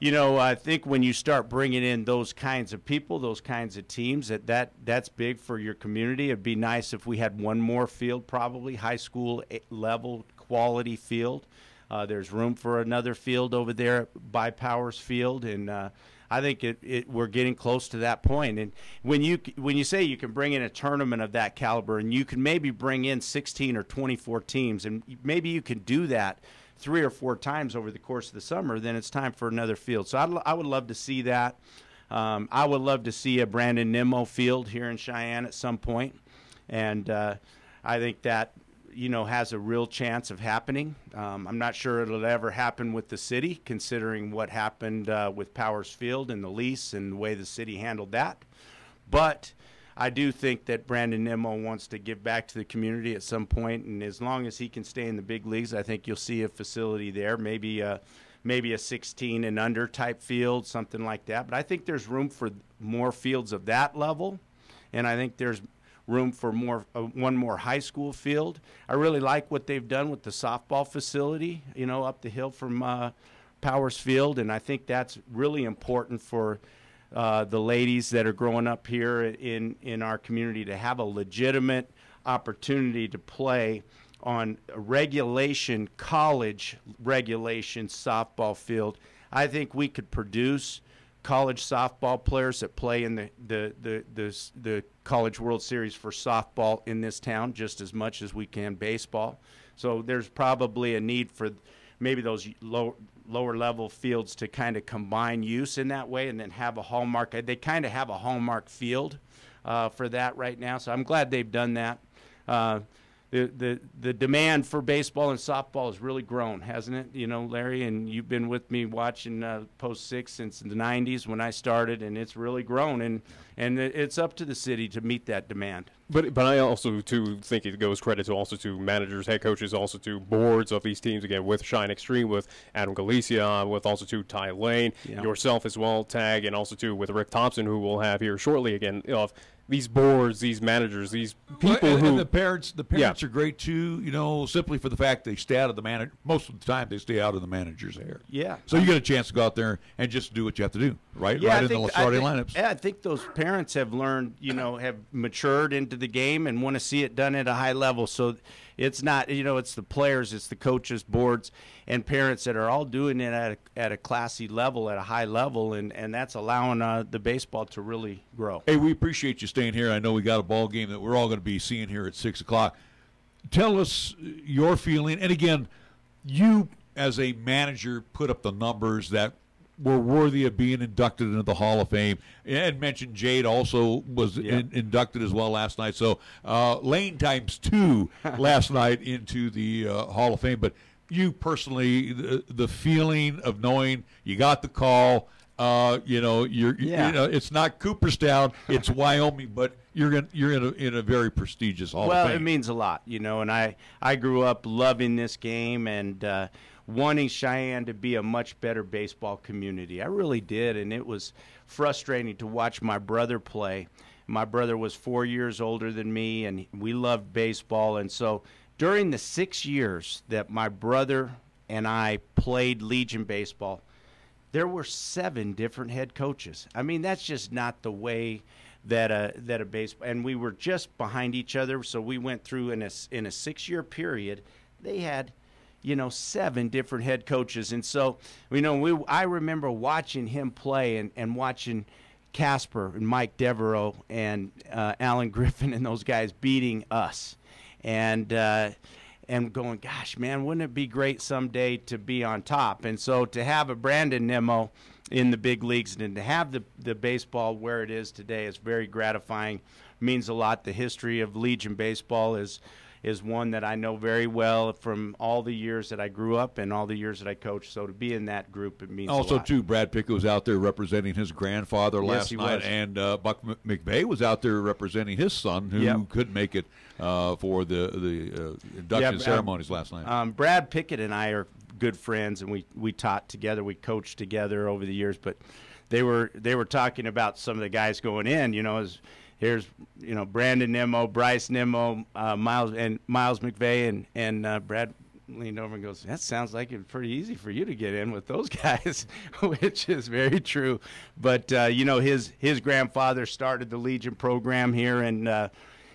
I think when you start bringing in those kinds of people, those kinds of teams, that's big for your community. It'd be nice if we had one more field, probably high school level quality field. There's room for another field over there by Powers Field, and I think we're getting close to that point. And when you say you can bring in a tournament of that caliber, and you can maybe bring in 16 or 24 teams, and maybe you can do that 3 or 4 times over the course of the summer, then it's time for another field. So I would love to see that. I would love to see a Brandon Nimmo field here in Cheyenne at some point, and I think that has a real chance of happening. I'm not sure it'll ever happen with the city, considering what happened with Powers Field and the lease and the way the city handled that. But I do think that Brandon Nimmo wants to give back to the community at some point, and as long as he can stay in the big leagues, I think you'll see a facility there, maybe a 16 and under type field, something like that. But I think there's room for more fields of that level, and I think there's room for one more high school field. I really like what they've done with the softball facility, up the hill from Powers Field, and I think that's really important for the ladies that are growing up here in our community to have a legitimate opportunity to play on a college regulation softball field. I think we could produce college softball players that play in the College World Series for softball in this town just as much as we can baseball. So there's probably a need for maybe those lower level fields to kind of combine use in that way, and then have a hallmark. They kind of have a hallmark field for that right now, so I'm glad they've done that. The demand for baseball and softball has really grown, hasn't it? Larry, and you've been with me watching Post 6 since the 90s when I started, and it's really grown, and it's up to the city to meet that demand.
But I also too think it goes credit to also to managers, head coaches, also to boards of these teams, again with Shine Extreme, with Adam Galicia, with also to Ty Lane, yourself as well, Tag, and also too with Rick Thompson, who we'll have here shortly again, of these boards, these managers, these people
and the parents are great too, simply for the fact they stay out of the manager. Most of the time they stay out of the manager's hair.
Yeah.
So you get a chance to go out there and just do what you have to do. right?
Yeah,
right in the starting lineups.
Yeah, I think those parents have learned, have matured into the game and want to see it done at a high level. So it's not, it's the players, it's the coaches, boards, and parents that are all doing it at a classy level, at a high level, and that's allowing the baseball to really grow.
Hey, we appreciate you staying here. I know we got a ball game that we're all going to be seeing here at 6 o'clock. Tell us your feeling. And again, you as a manager put up the numbers that were worthy of being inducted into the Hall of Fame. And mentioned Jade also was inducted as well last night. So Lane times 2 last night into the Hall of Fame. But you personally, the feeling of knowing you got the call, it's not Cooperstown, it's Wyoming, but you're in a very prestigious Hall of Fame.
Well, it means a lot, and I grew up loving this game and wanting Cheyenne to be a much better baseball community. I really did, and it was frustrating to watch my brother play. My brother was 4 years older than me, and we loved baseball, and so during the 6 years that my brother and I played Legion baseball, there were 7 different head coaches. I mean, that's just not the way that a baseball, and we were just behind each other. So we went through in a 6-year period. They had, 7 different head coaches, and so I remember watching him play and watching Casper and Mike Devereaux and Alan Griffin and those guys beating us, and going, gosh, man, wouldn't it be great someday to be on top? And so to have a Brandon Nimmo in the big leagues and to have the baseball where it is today is very gratifying, means a lot. The history of Legion baseball is one that I know very well from all the years that I grew up and all the years that I coached. So to be in that group, it means a lot.
Also, too, Brad Pickett was out there representing his grandfather last night, and Buck McVeigh was out there representing his son, who couldn't make it for the induction ceremonies last night.
Brad Pickett and I are good friends, and we taught together, we coached together over the years. But they were talking about some of the guys going in. Here's Brandon Nimmo, Bryce Nimmo, Miles McVeigh, and Brad leaned over and goes, "That sounds like it's pretty easy for you to get in with those guys," which is very true. But his grandfather started the Legion program here, and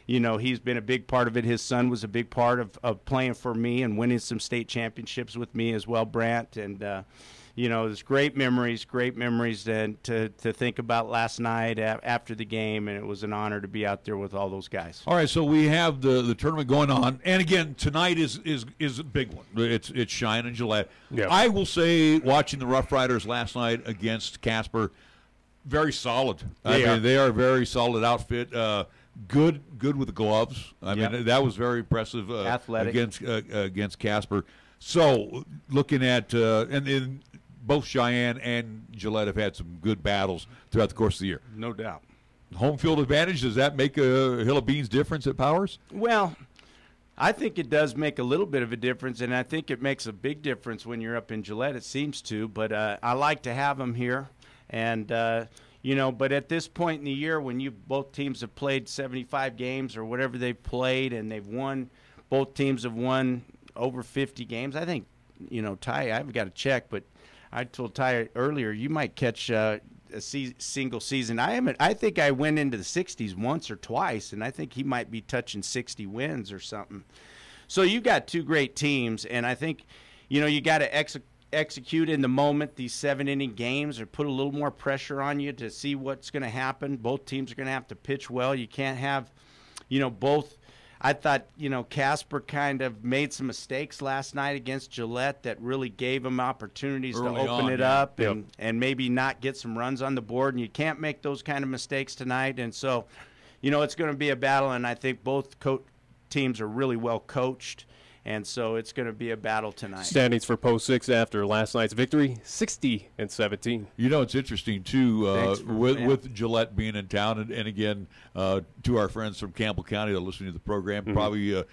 he's been a big part of it. His son was a big part of playing for me and winning some state championships with me as well, Brant. And there's great memories and to think about last night after the game, and it was an honor to be out there with all those guys.
All right, so we have the tournament going on, and again, tonight is a big one. It's Cheyenne and Gillette. Yep. I will say, watching the Rough Riders last night against Casper, very solid. They are a very solid outfit. Good with the gloves. I mean, that was very impressive.
Athletic
against Casper. So looking at and both Cheyenne and Gillette have had some good battles throughout the course of the year.
No doubt.
Home field advantage, does that make a Hill of Beans difference at Powers?
Well, I think it does make a little bit of a difference, and I think it makes a big difference when you're up in Gillette. It seems to, but I like to have them here, and but at this point in the year, when both teams have played 75 games or whatever they've played, and they've won, both teams have won over 50 games. I think, Ty, I haven't got to check, but I told Ty earlier, you might catch a single season. I think I went into the 60s once or twice, and I think he might be touching 60 wins or something. So you've got 2 great teams, and I think, you got to execute in the moment these 7-inning games, or put a little more pressure on you to see what's going to happen. Both teams are going to have to pitch well. You can't have, both. I thought, Casper kind of made some mistakes last night against Gillette that really gave them opportunities to open it up and maybe not get some runs on the board. And you can't make those kind of mistakes tonight. And so, it's going to be a battle, and I think both teams are really well coached. And so it's going to be a battle tonight.
Standings for Post 6 after last night's victory, 60-17.
It's interesting, too, with Gillette being in town. And again, to our friends from Campbell County that are listening to the program, probably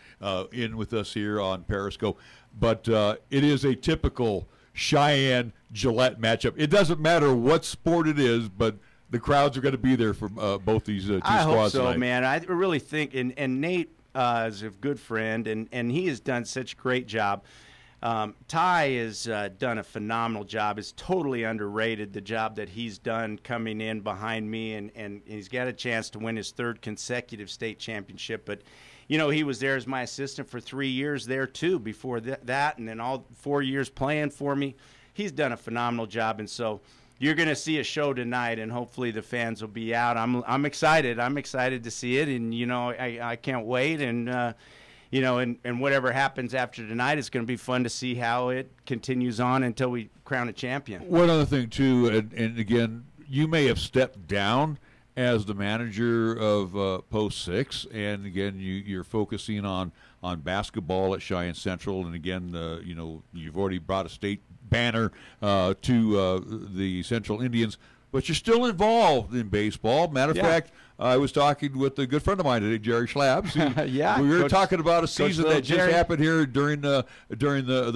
in with us here on Periscope. But it is a typical Cheyenne-Gillette matchup. It doesn't matter what sport it is, but the crowds are going to be there for both these two squads
I hope so,
tonight.
Man. I really think, and Nate is a good friend, and he has done such a great job. Ty has done a phenomenal job. It's totally underrated, the job that he's done coming in behind me, and he's got a chance to win his 3rd consecutive state championship. But, you know, he was there as my assistant for 3 years there, too, before that, and then all 4 years playing for me. He's done a phenomenal job, and so you're going to see a show tonight, and hopefully the fans will be out. I'm excited. I'm excited to see it, and, you know, I can't wait, and you know, and whatever happens after tonight, it's going to be fun to see how it continues on until we crown a champion.
One other thing, too, and again, you may have stepped down as the manager of Post 6, and again, you're focusing on basketball at Cheyenne Central, and again, you know, you've already brought a state banner to the Central Indians, but you're still involved in baseball. Matter of fact, I was talking with a good friend of mine today, Jerry Schlabs. We were talking about a season that just happened here during the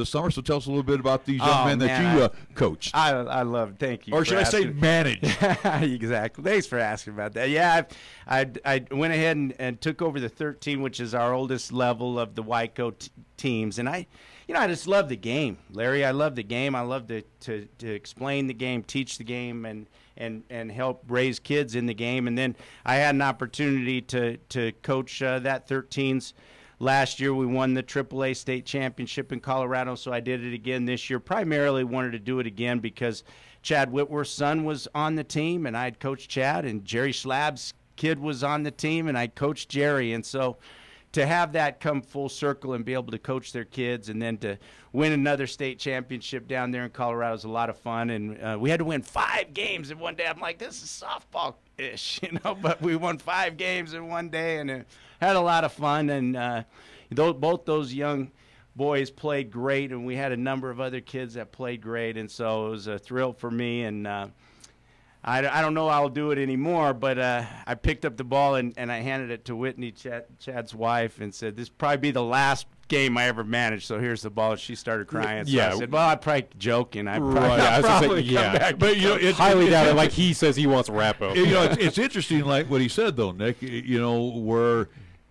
summer. So tell us a little bit about these young men that you coached.
I love. Thank you.
Or should I say managed?
Exactly. Thanks for asking about that. Yeah, I went ahead and took over the 13, which is our oldest level of the WICO teams, and I just love the game, Larry. I love the game. I love to explain the game, teach the game, and help raise kids in the game. And then I had an opportunity to coach that 13s. Last year we won the AAA state championship in Colorado, so I did it again this year. Primarily wanted to do it again because Chad Whitworth's son was on the team, and I'd coached Chad, and Jerry Schlab's kid was on the team, and I coached Jerry. And so to have that come full circle and be able to coach their kids and then to win another state championship down there in Colorado is a lot of fun. And we had to win 5 games in one day. I'm like, this is softball-ish, you know, but we won 5 games in one day, and it had a lot of fun. And both those young boys played great, and we had a number of other kids that played great. And so it was a thrill for me. And I don't know I'll do it anymore, but I picked up the ball and I handed it to Whitney, Chad's wife, and said, this will probably be the last game I ever managed, so here's the ball. She started crying. So I said, well, I probably joking. I probably come back.
But, you know, it's highly doubted. Like he says he wants a wrap-up.
You know, it's interesting, like what he said, though, Nick, you know, where,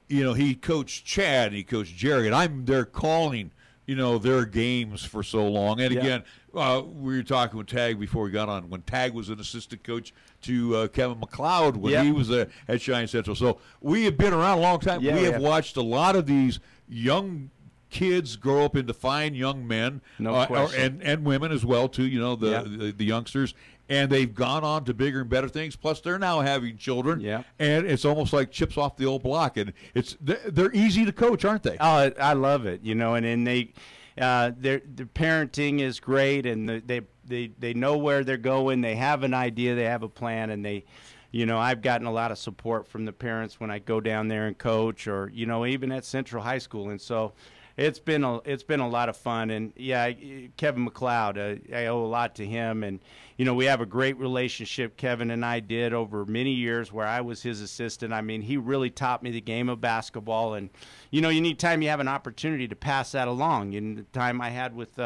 you know, he coached Chad, he coached Jerry, and I'm there calling, you know, their games for so long. And again, we were talking with Tag before we got on, when Tag was an assistant coach to Kevin McLeod when he was at Cheyenne Central. So we have been around a long time. We have watched a lot of these young kids grow up into fine young men, and women as well, too, you know, the youngsters. And they've gone on to bigger and better things. Plus, they're now having children. And it's almost like chips off the old block. And they're easy to coach, aren't they?
Oh, I love it. You know, and they their parenting is great, and they know where they're going. They have an idea. They have a plan, and they, you know, I've gotten a lot of support from the parents when I go down there and coach, or, you know, even at Central High School. And so it's been a lot of fun. And Kevin McLeod, I owe a lot to him. And, you know, we have a great relationship, Kevin and I did, over many years, where I was his assistant. I mean, he really taught me the game of basketball. And, you know, anytime you have an opportunity to pass that along, and the time I had with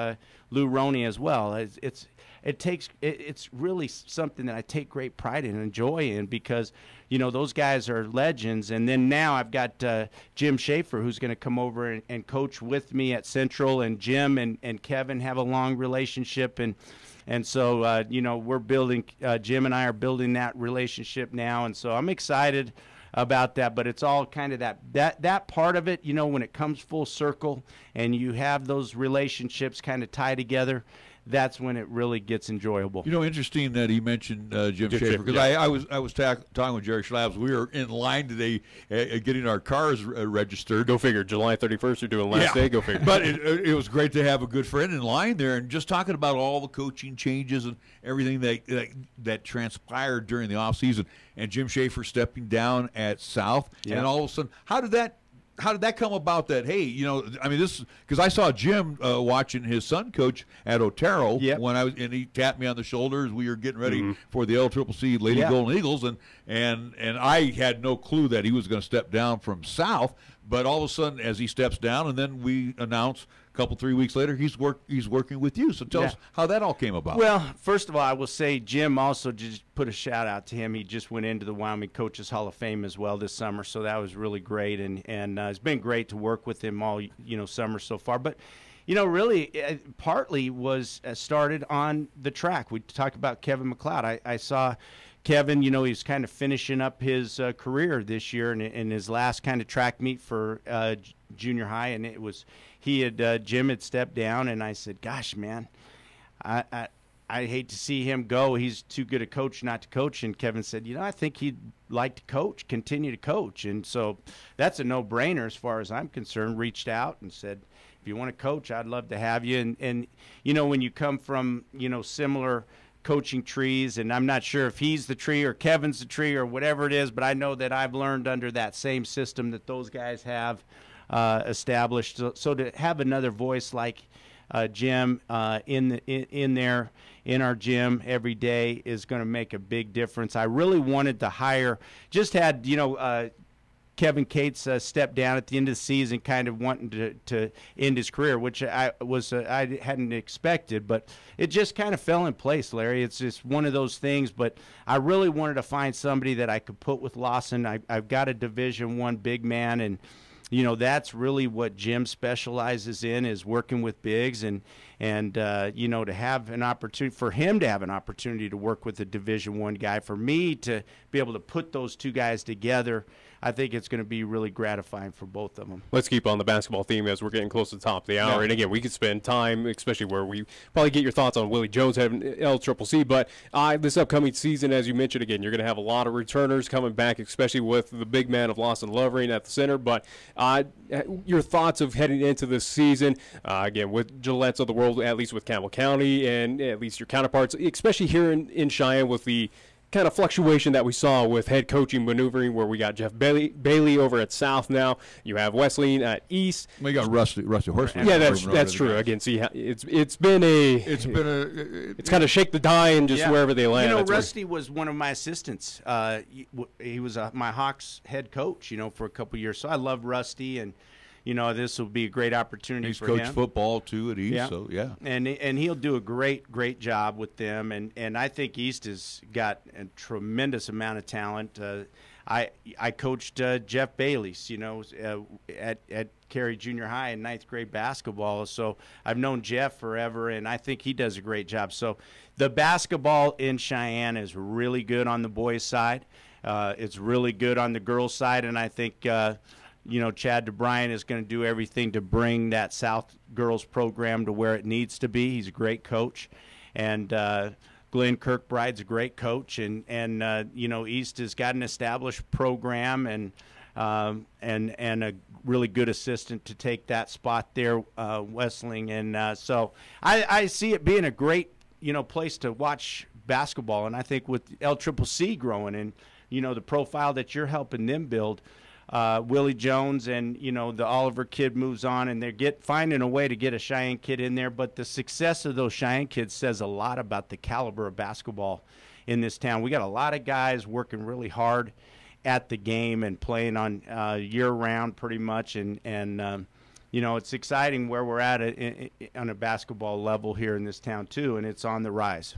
Lou Roney as well, it's really something that I take great pride in and joy in, because, you know, those guys are legends. And then now I've got Jim Schaefer, who's going to come over and coach with me at Central, and Jim and Kevin have a long relationship. And so, you know, we're building, Jim and I are building that relationship now. And so I'm excited about that, but it's all kind of that part of it, you know, when it comes full circle and you have those relationships kind of tie together, that's when it really gets enjoyable.
You know, interesting that he mentioned Jim Schaefer, because I was talking with Jerry Schlabs. We were in line today getting our cars registered.
Go figure. July 31st, you're doing last day. Go figure.
But it was great to have a good friend in line there, and just talking about all the coaching changes and everything that transpired during the off season, and Jim Schaefer stepping down at South, and all of a sudden, how did that come about? That, hey, you know, I mean, this, because I saw Jim watching his son coach at Otero when and he tapped me on the shoulder as we were getting ready for the LCCC Lady Golden Eagles, and I had no clue that he was going to step down from South. But all of a sudden, as he steps down, and then we announce a couple, 3 weeks later, he's working with you. So tell us how that all came about.
Well, first of all, I will say Jim also just put a shout out to him. He just went into the Wyoming Coaches Hall of Fame as well this summer, so that was really great. And it's been great to work with him all, you know, summer so far. But really partly was started on the track. We talked about Kevin McLeod. I saw Kevin, he's kind of finishing up his career this year in his last kind of track meet for junior high, and Jim had stepped down, and I said, gosh, man, I hate to see him go. He's too good a coach not to coach. And Kevin said, I think he'd like to coach, continue to coach. And so that's a no-brainer as far as I'm concerned. Reached out and said, if you want to coach, I'd love to have you. And when you come from, similar coaching trees, and I'm not sure if he's the tree or Kevin's the tree or whatever it is, but I know that I've learned under that same system that those guys have established. So to have another voice like Jim in our gym every day is going to make a big difference. I really wanted to hire, Kevin Cates stepped down at the end of the season, kind of wanting to end his career, which I hadn't expected, but it just kind of fell in place, Larry. It's just one of those things, but I really wanted to find somebody that I could put with Lawson. I've got a Division I big man, and that's really what Jim specializes in, is working with bigs, and to have an opportunity for him to have an opportunity to work with a Division I guy, for me to be able to put those two guys together, I think it's going to be really gratifying for both of them.
Let's keep on the basketball theme as we're getting close to the top of the hour. Yeah. And again, we could spend time, especially where we probably get your thoughts on Willie Jones having LCCC. But this upcoming season, as you mentioned, again, you're going to have a lot of returners coming back, especially with the big man of Lawson Lovering at the center. But your thoughts of heading into this season, again, with Gillette's of the world, at least with Campbell County, and at least your counterparts, especially here in Cheyenne with the kind of fluctuation that we saw with head coaching maneuvering, where we got Jeff Bailey over at South now. You have Wesleyan at East.
We got Rusty Horsley.
Yeah, that's true. Again, see, it's kind of shake the die and just wherever they land.
Rusty was one of my assistants. He was my Hawks head coach, for a couple years. So I love Rusty, and this will be a great opportunity for him.
He's coached football too at East, so yeah.
And he'll do a great job with them. And I think East has got a tremendous amount of talent. I coached Jeff Bailey's, at Cary Junior High in 9th grade basketball. So I've known Jeff forever, and I think he does a great job. So the basketball in Cheyenne is really good on the boys' side. It's really good on the girls' side, and I think Chad DeBryan is going to do everything to bring that South girls program to where it needs to be. He's a great coach, and Glenn Kirkbride's a great coach, and East has got an established program and a really good assistant to take that spot there, Wesleyan, and so I see it being a great place to watch basketball, and I think with LCCC growing and the profile that you're helping them build. Willie Jones and the Oliver kid moves on, and they're finding a way to get a Cheyenne kid in there. But the success of those Cheyenne kids says a lot about the caliber of basketball in this town. We got a lot of guys working really hard at the game and playing on year round pretty much, and it's exciting where we're at on a basketball level here in this town too, and it's on the rise.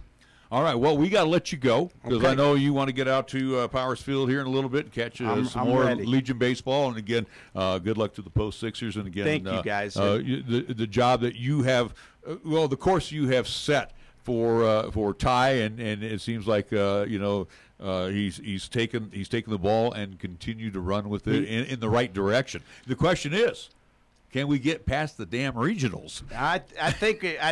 All right, well, we got to let you go because I know you want to get out to Powers Field here in a little bit and catch some more ready. Legion baseball. And again, good luck to the Post Sixers. And again,
thank you guys.
The job that you have, the course you have set for Ty, and it seems like he's taken the ball and continued to run with it in the right direction. The question is, can we get past the damn regionals?
I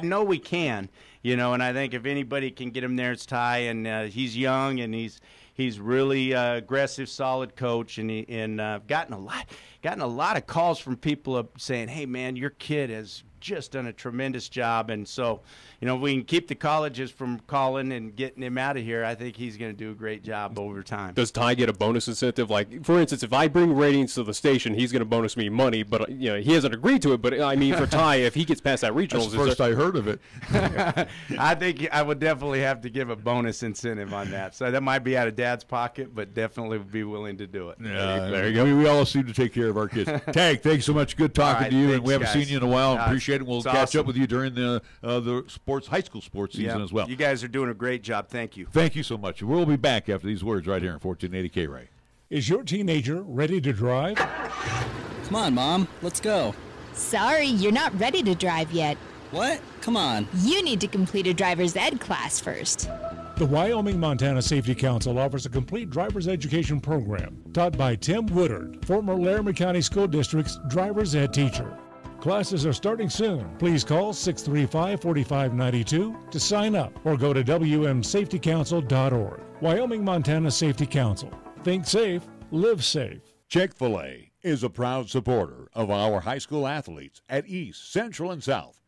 know we can. And I think if anybody can get him there, it's Ty, and he's young, and he's really aggressive, solid coach, and gotten a lot of calls from people saying, "Hey, man, your kid has just done a tremendous job." And so, if we can keep the colleges from calling and getting him out of here, I think he's going to do a great job over time.
Does Ty get a bonus incentive? Like, for instance, if I bring ratings to the station, he's going to bonus me money, but he hasn't agreed to it. But I mean, for Ty, if he gets past that regionals,
that's the first I heard of it.
I think I would definitely have to give a bonus incentive on that. So that might be out of Dad's pocket, but definitely would be willing to do it.
Yeah, there you go. I mean, we all seem to take care of our kids. Tag, thanks so much. Good talking to you, and we haven't seen you in a while. Appreciate it. We'll catch up with you during the high school sports season as well.
You guys are doing a great job. Thank you.
Thank you so much. We'll be back after these words right here on 1480 K-Ray.
Is your teenager ready to drive?
Come on, Mom. Let's go.
Sorry, you're not ready to drive yet.
What? Come on.
You need to complete a driver's ed class first.
The Wyoming-Montana Safety Council offers a complete driver's education program taught by Tim Woodard, former Laramie County School District's driver's ed teacher. Classes are starting soon. Please call 635-4592 to sign up or go to wmsafetycouncil.org. Wyoming-Montana Safety Council. Think safe, live safe.
Chick-fil-A is a proud supporter of our high school athletes at East, Central, and South.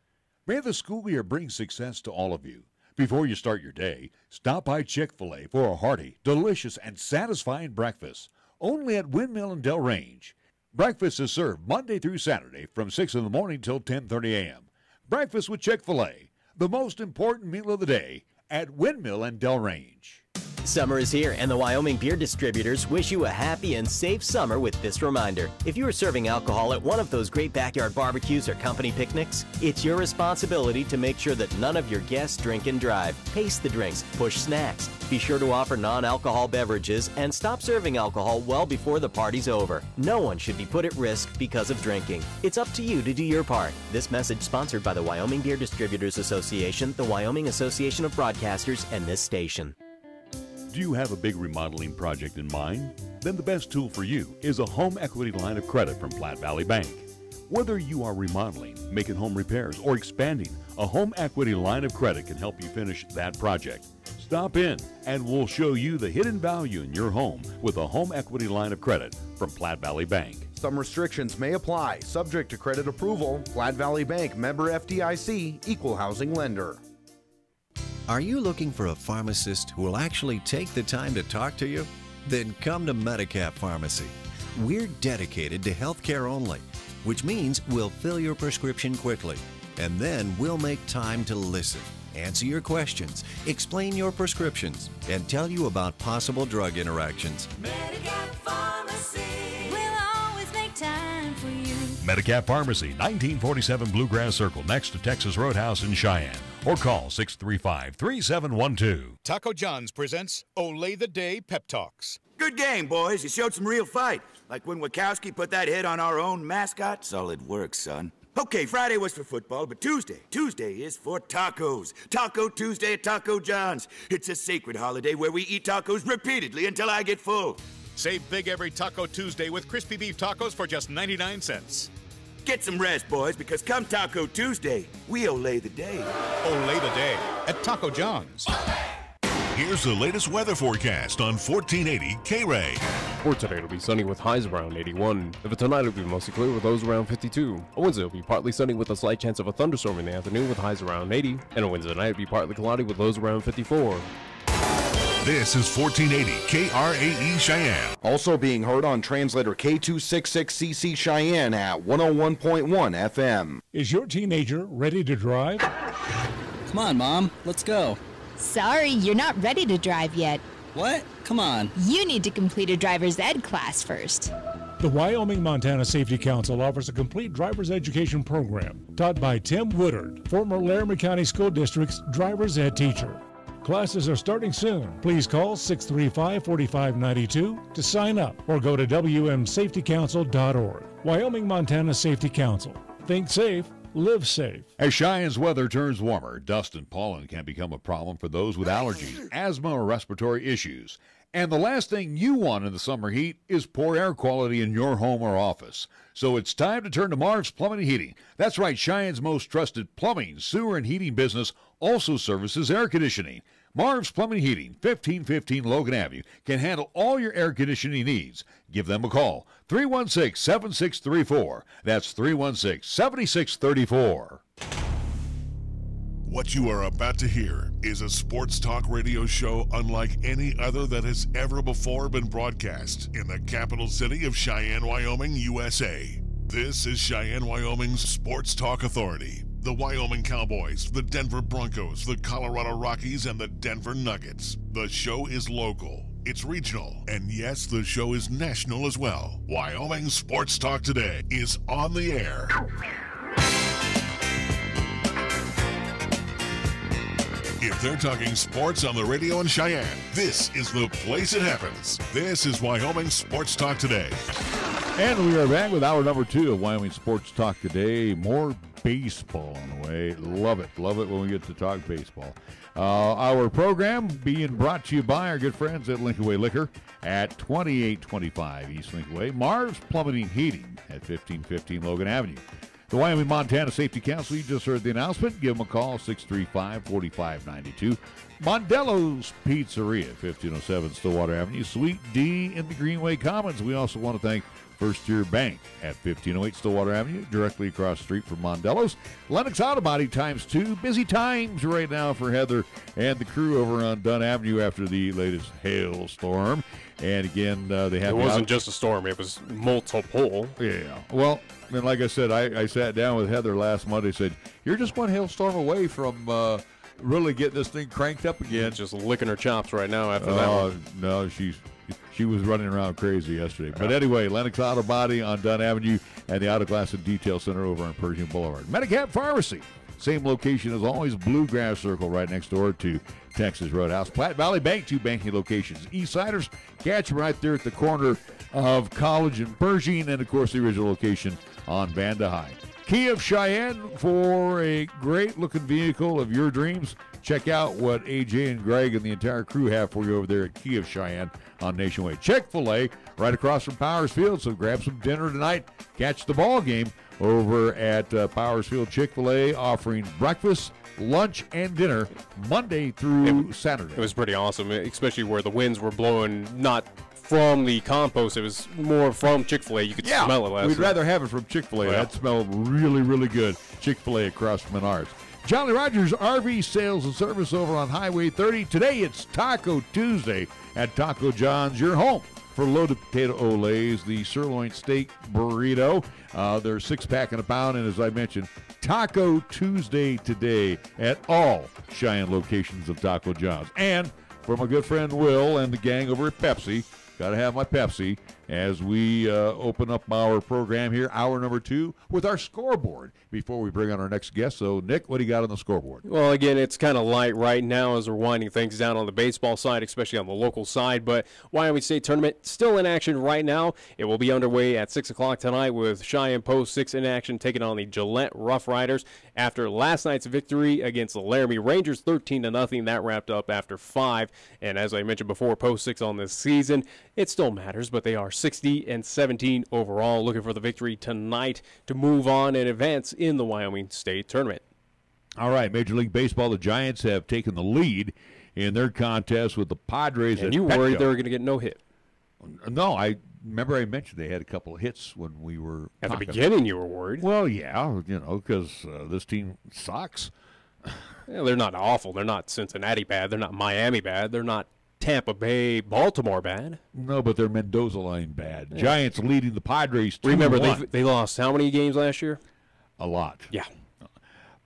May the school year bring success to all of you. Before you start your day, stop by Chick-fil-A for a hearty, delicious, and satisfying breakfast. Only at Windmill and Del Range. Breakfast is served Monday through Saturday from 6 in the morning till 10:30 a.m. Breakfast with Chick-fil-A, the most important meal of the day at Windmill and Del Range.
Summer is here, and the Wyoming Beer Distributors wish you a happy and safe summer with this reminder. If you are serving alcohol at one of those great backyard barbecues or company picnics, it's your responsibility to make sure that none of your guests drink and drive. Pace the drinks, push snacks. Be sure to offer non-alcohol beverages and stop serving alcohol well before the party's over. No one should be put at risk because of drinking. It's up to you to do your part. This message sponsored by the Wyoming Beer Distributors Association, the Wyoming Association of Broadcasters, and this station.
Do you have a big remodeling project in mind? Then the best tool for you is a home equity line of credit from Platte Valley Bank. Whether you are remodeling, making home repairs, or expanding, a home equity line of credit can help you finish that project. Stop in and we'll show you the hidden value in your home with a home equity line of credit from Platte Valley Bank.
Some restrictions may apply, subject to credit approval. Platte Valley Bank, member FDIC, equal housing lender.
Are you looking for a pharmacist who will actually take the time to talk to you? Then come to Medicap Pharmacy. We're dedicated to healthcare only, which means we'll fill your prescription quickly, and then we'll make time to listen, answer your questions, explain your prescriptions, and tell you about possible drug interactions.
Medicap Pharmacy will always make time for you.
Medicap Pharmacy, 1947 Bluegrass Circle, next to Texas Roadhouse in Cheyenne. Or call 635-3712.
Taco John's presents Olay the Day Pep Talks.
Good game, boys. You showed some real fight. Like when Wachowski put that hit on our own mascot. Solid work, son. Okay, Friday was for football, but Tuesday is for tacos. Taco Tuesday at Taco John's. It's a sacred holiday where we eat tacos repeatedly until I get full.
Save big every Taco Tuesday with crispy beef tacos for just 99 cents.
Get some rest, boys, because come Taco Tuesday, we olay the day.
Olay the day at Taco John's.
Here's the latest weather forecast on 1480 K-Ray.
For today, it'll be sunny with highs around 81. For tonight, it'll be mostly clear with lows around 52. On Wednesday, it'll be partly sunny with a slight chance of a thunderstorm in the afternoon with highs around 80. And on Wednesday night, it'll be partly cloudy with lows around 54.
This is 1480 KRAE Cheyenne.
Also being heard on translator K266CC Cheyenne at 101.1 FM.
Is your teenager ready to drive?
Come on, Mom. Let's go.
Sorry, you're not ready to drive yet.
What? Come on.
You need to complete a driver's ed class first.
The Wyoming-Montana Safety Council offers a complete driver's education program taught by Tim Woodard, former Laramie County School District's driver's ed teacher. Classes are starting soon. Please call 635-4592 to sign up or go to wmsafetycouncil.org. Wyoming-Montana Safety Council. Think safe, live safe.
As Cheyenne's weather turns warmer, dust and pollen can become a problem for those with allergies, asthma, or respiratory issues. And the last thing you want in the summer heat is poor air quality in your home or office. So it's time to turn to Marv's Plumbing and Heating. That's right, Cheyenne's most trusted plumbing, sewer, and heating business also services air conditioning. Marv's Plumbing and Heating, 1515 Logan Avenue, can handle all your air conditioning needs. Give them a call, 316-7634. That's 316-7634.
What you are about to hear is a sports talk radio show unlike any other that has ever before been broadcast in the capital city of Cheyenne, Wyoming, USA. This is Cheyenne, Wyoming's Sports Talk Authority. The Wyoming Cowboys, the Denver Broncos, the Colorado Rockies, and the Denver Nuggets. The show is local, it's regional, and yes, the show is national as well. Wyoming Sports Talk Today is on the air. If they're talking sports on the radio in Cheyenne, this is the place it happens. This is Wyoming Sports Talk Today.
And we are back with hour number 2 of Wyoming Sports Talk today. More baseball on the way. Love it. Love it when we get to talk baseball. Our program being brought to you by our good friends at Lincoln Way Liquor at 2825 East Lincoln Way. Marv's Plumbing and Heating at 1515 Logan Avenue. The Wyoming Montana Safety Council, you just heard the announcement. Give them a call, 635-4592. Mondello's Pizzeria, 1507 Stillwater Avenue. Suite D in the Greenway Commons. We also want to thank First Tier Bank at 1508 Stillwater Avenue, directly across the street from Mondello's. Lennox Auto Body ×2. Busy times right now for Heather and the crew over on Dunn Avenue after the latest hailstorm. And again, they have.
It wasn't just a storm; it was multiple.
Yeah. Well, and like I said, I sat down with Heather last Monday. Said, "You're just one hailstorm away from really getting this thing cranked up again."
Just licking her chops right now after that one.
No, she was running around crazy yesterday. But anyway, Lennox Auto Body on Dunn Avenue and the Auto Glass and Detail Center over on Pershing Boulevard. Medicap Pharmacy, same location as always, Bluegrass Circle right next door to Texas Roadhouse. Platte Valley Bank, 2 banking locations. Eastsiders, catch them right there at the corner of College and Pershing, and of course the original location on Banda High. Kia of Cheyenne, for a great-looking vehicle of your dreams. Check out what AJ and Greg and the entire crew have for you over there at Kia of Cheyenne on Nationwide. Chick-fil-A right across from Powers Field, so grab some dinner tonight. Catch the ball game over at Powers Field. Chick-fil-A offering breakfast, lunch, and dinner Monday through Saturday.
It was pretty awesome, especially where the winds were blowing not from the compost. It was more from Chick-fil-A. You could smell it last
We'd
night.
rather have it from Chick-fil-A.
Oh, yeah.
That smelled really, really good. Chick-fil-A across from Menards. Jolly Rogers RV Sales and Service over on Highway 30. Today it's Taco Tuesday at Taco John's, your home for loaded potato olays, the sirloin steak burrito. They're 6-pack and a pound, and as I mentioned, Taco Tuesday today at all Cheyenne locations of Taco John's. And for my good friend Will and the gang over at Pepsi, got to have my Pepsi as we open up our program here, hour number 2, with our scoreboard before we bring on our next guest. So, Nick, what do you got on the scoreboard?
Well, again, it's kind of light right now as we're winding things down on the baseball side, especially on the local side. But Wyoming State Tournament still in action right now. It will be underway at 6 o'clock tonight with Cheyenne Post 6 in action, taking on the Gillette Rough Riders. After last night's victory against the Laramie Rangers, 13-0, that wrapped up after 5. And as I mentioned before, Post 6 on this season, it still matters, but they are 60-17 overall, looking for the victory tonight to move on and advance in the Wyoming State Tournament.
All right, Major League Baseball, the Giants have taken the lead in their contest with the Padres.
And you worried they were going to get no hit?
No, I remember I mentioned they had a couple of hits when we were
at
talking.
the beginning. You were worried.
Well, yeah, because this team sucks.
Yeah, they're not awful. They're not Cincinnati bad. They're not Miami bad. They're not Tampa Bay, Baltimore bad.
No, but they're Mendoza line bad. Yeah. Giants leading the Padres 2-1.
Remember, they lost how many games last year?
A lot.
Yeah.
The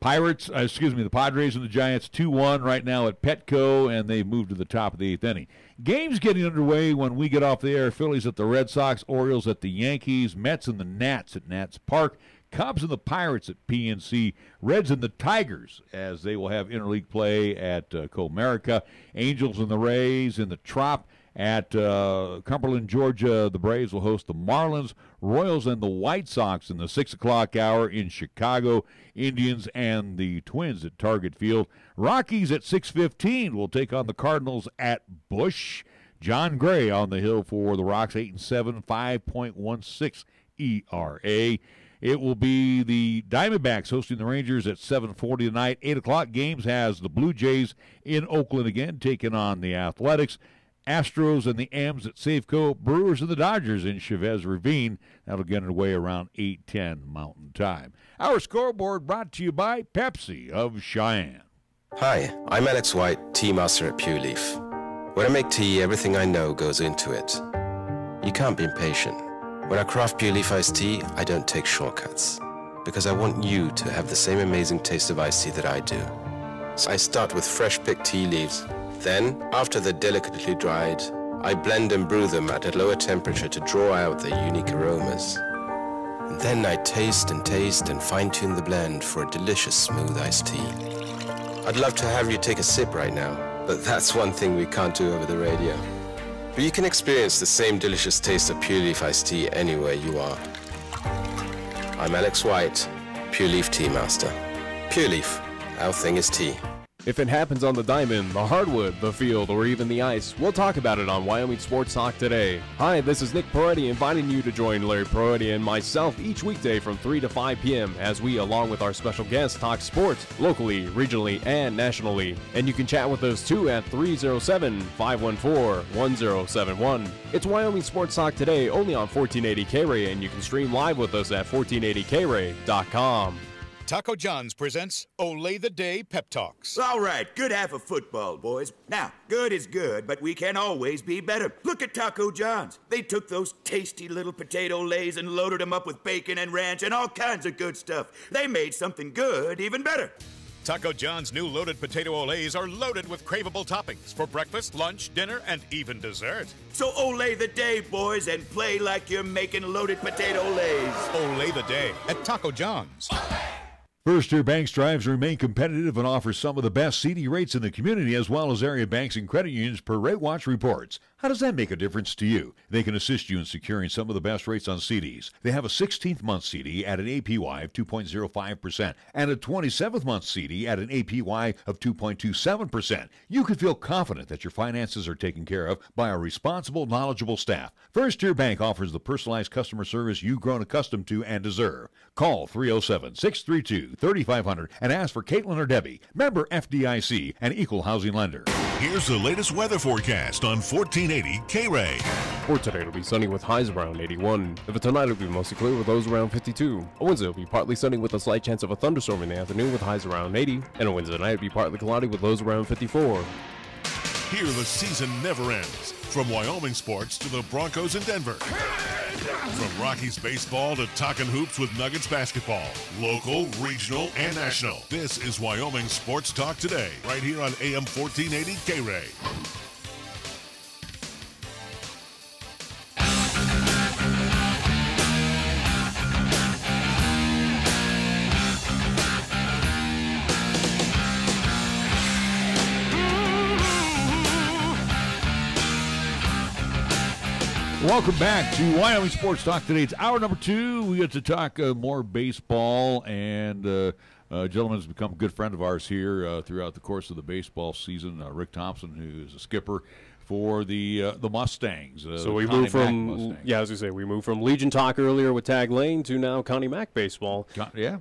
Padres and the Giants 2-1 right now at Petco, and they've moved to the top of the 8th inning. Games getting underway when we get off the air. Phillies at the Red Sox, Orioles at the Yankees, Mets and the Nats at Nats Park, Cubs and the Pirates at PNC, Reds and the Tigers as they will have interleague play at Comerica, Angels and the Rays in the Trop at Cumberland, Georgia. The Braves will host the Marlins, Royals and the White Sox in the 6 o'clock hour in Chicago, Indians and the Twins at Target Field. Rockies at 6:15 will take on the Cardinals at Busch. John Gray on the hill for the Rocks, 8-7, 5.16 ERA. It will be the Diamondbacks hosting the Rangers at 7:40 tonight. 8 o'clock games has the Blue Jays in Oakland again, taking on the Athletics. Astros and the Ams at Safeco. Brewers and the Dodgers in Chavez Ravine. That'll get underway around 8:10 Mountain Time. Our scoreboard brought to you by Pepsi of Cheyenne.
Hi, I'm Alex White, tea master at Pure Leaf. When I make tea, everything I know goes into it. You can't be impatient. When I craft Pure Leaf iced tea, I don't take shortcuts, because I want you to have the same amazing taste of iced tea that I do. So I start with fresh picked tea leaves. Then, after they're delicately dried, I blend and brew them at a lower temperature to draw out their unique aromas. And then I taste and fine-tune the blend for a delicious smooth iced tea. I'd love to have you take a sip right now, but that's one thing we can't do over the radio. But you can experience the same delicious taste of Pure Leaf iced tea anywhere you are. I'm Alex White, Pure Leaf Tea Master. Pure Leaf, our thing is tea.
If it happens on the diamond, the hardwood, the field, or even the ice, we'll talk about it on Wyoming Sports Talk today. Hi, this is Nick Peretti inviting you to join Larry Peretti and myself each weekday from 3 to 5 p.m. as we, along with our special guests, talk sports locally, regionally, and nationally. And you can chat with us too at 307-514-1071. It's Wyoming Sports Talk today only on 1480 K-Ray, and you can stream live with us at 1480kray.com.
Taco John's presents Olay the Day Pep Talks.
All right, good half of football, boys. Now, good is good, but we can always be better. Look at Taco John's. They took those tasty little potato lays and loaded them up with bacon and ranch and all kinds of good stuff. They made something good even better.
Taco John's new loaded potato olays are loaded with craveable toppings for breakfast, lunch, dinner, and even dessert.
So olay the day, boys, and play like you're making loaded potato lays.
Olay the day at Taco John's.
First Tier Bank strives to remain competitive and offers some of the best CD rates in the community, as well as area banks and credit unions per Rate Watch reports. How does that make a difference to you? They can assist you in securing some of the best rates on CDs. They have a 16th-month CD at an APY of 2.05% and a 27th-month CD at an APY of 2.27%. You can feel confident that your finances are taken care of by a responsible, knowledgeable staff. First Tier Bank offers the personalized customer service you've grown accustomed to and deserve. Call 307-632-3500 and ask for Caitlin or Debbie, member FDIC and equal housing lender.
Here's the latest weather forecast on 1480 K-Ray.
For today, it'll be sunny with highs around 81. For tonight, it'll be mostly clear with lows around 52. On Wednesday, it'll be partly sunny with a slight chance of a thunderstorm in the afternoon with highs around 80. And on Wednesday night, it'll be partly cloudy with lows around 54.
Here the season never ends. From Wyoming sports to the Broncos in Denver. From Rockies baseball to talking hoops with Nuggets basketball. Local, regional, and national. This is Wyoming Sports Talk today, right here on AM 1480 K-Ray.
Welcome back to Wyoming Sports Talk today. It's hour number 2. We get to talk more baseball, and a gentleman has become a good friend of ours here throughout the course of the baseball season, Rick Thompson, who is a skipper for the Mustangs.
So we moved from, we moved from Legion talk earlier with Tag Lane to now Connie Mack baseball.
Yeah,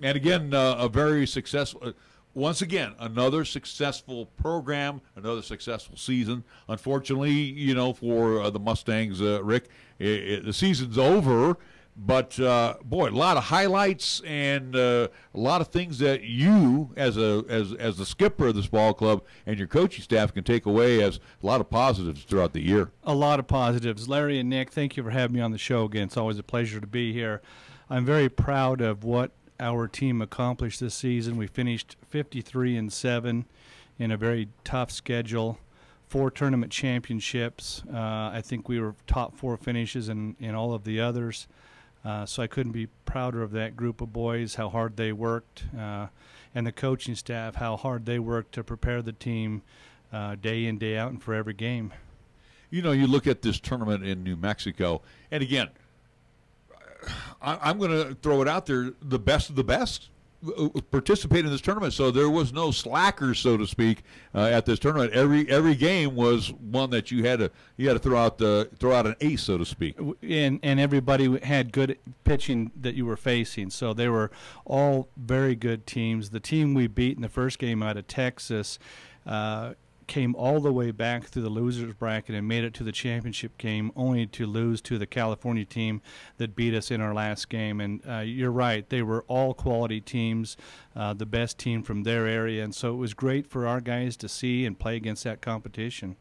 and again, a very successful. Once again, another successful program, another successful season. Unfortunately, for the Mustangs, Rick, the season's over. But, boy, a lot of highlights and a lot of things that you, as the skipper of this ball club and your coaching staff, can take away as a lot of positives throughout the year.
A lot of positives. Larry and Nick, thank you for having me on the show again. It's always a pleasure to be here. I'm very proud of what our team accomplished this season. We finished 53-7 in a very tough schedule, 4 tournament championships. I think we were top 4 finishes in all of the others. So I couldn't be prouder of that group of boys, how hard they worked, and the coaching staff, how hard they worked to prepare the team day in, day out, and for every game.
You look at this tournament in New Mexico, and again, I'm going to throw it out there, the best of the best participate in this tournament. So there was no slackers, so to speak, at this tournament. Every game was one that you had to throw out an ace, so to speak.
And everybody had good pitching that you were facing. So they were all very good teams. The team we beat in the first game out of Texas came all the way back through the losers bracket and made it to the championship game, only to lose to the California team that beat us in our last game. And you're right, they were all quality teams, the best team from their area, and so it was great for our guys to see and play against that competition.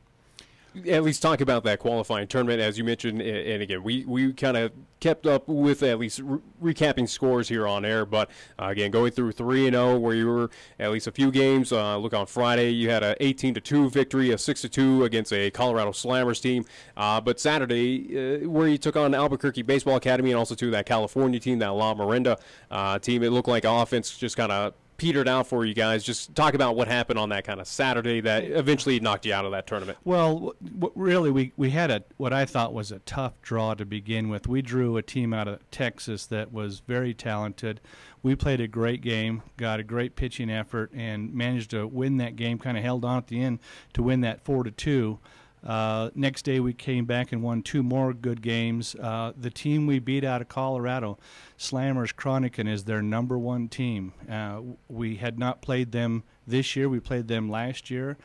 At least talk about that qualifying tournament, as you mentioned, and again, we kind of kept up with at least recapping scores here on air, but again, going through 3-0, where you were at least a few games. Look, on Friday, you had a 18-2 victory, a 6-2 against a Colorado Slammers team, but Saturday, where you took on Albuquerque Baseball Academy and also to that California team, that La Miranda team, it looked like offense just kind of petered out for you guys. Just talk about what happened on that kind of Saturday that eventually knocked you out of that tournament.
Well, really, we had what I thought was a tough draw to begin with. We drew a team out of Texas that was very talented. We played a great game, got a great pitching effort, and managed to win that game, kind of held on at the end to win that 4-2. Next day we came back and won 2 more good games. The team we beat out of Colorado, Slammers Chronican, is their #1 team. We had not played them this year. We played them last year.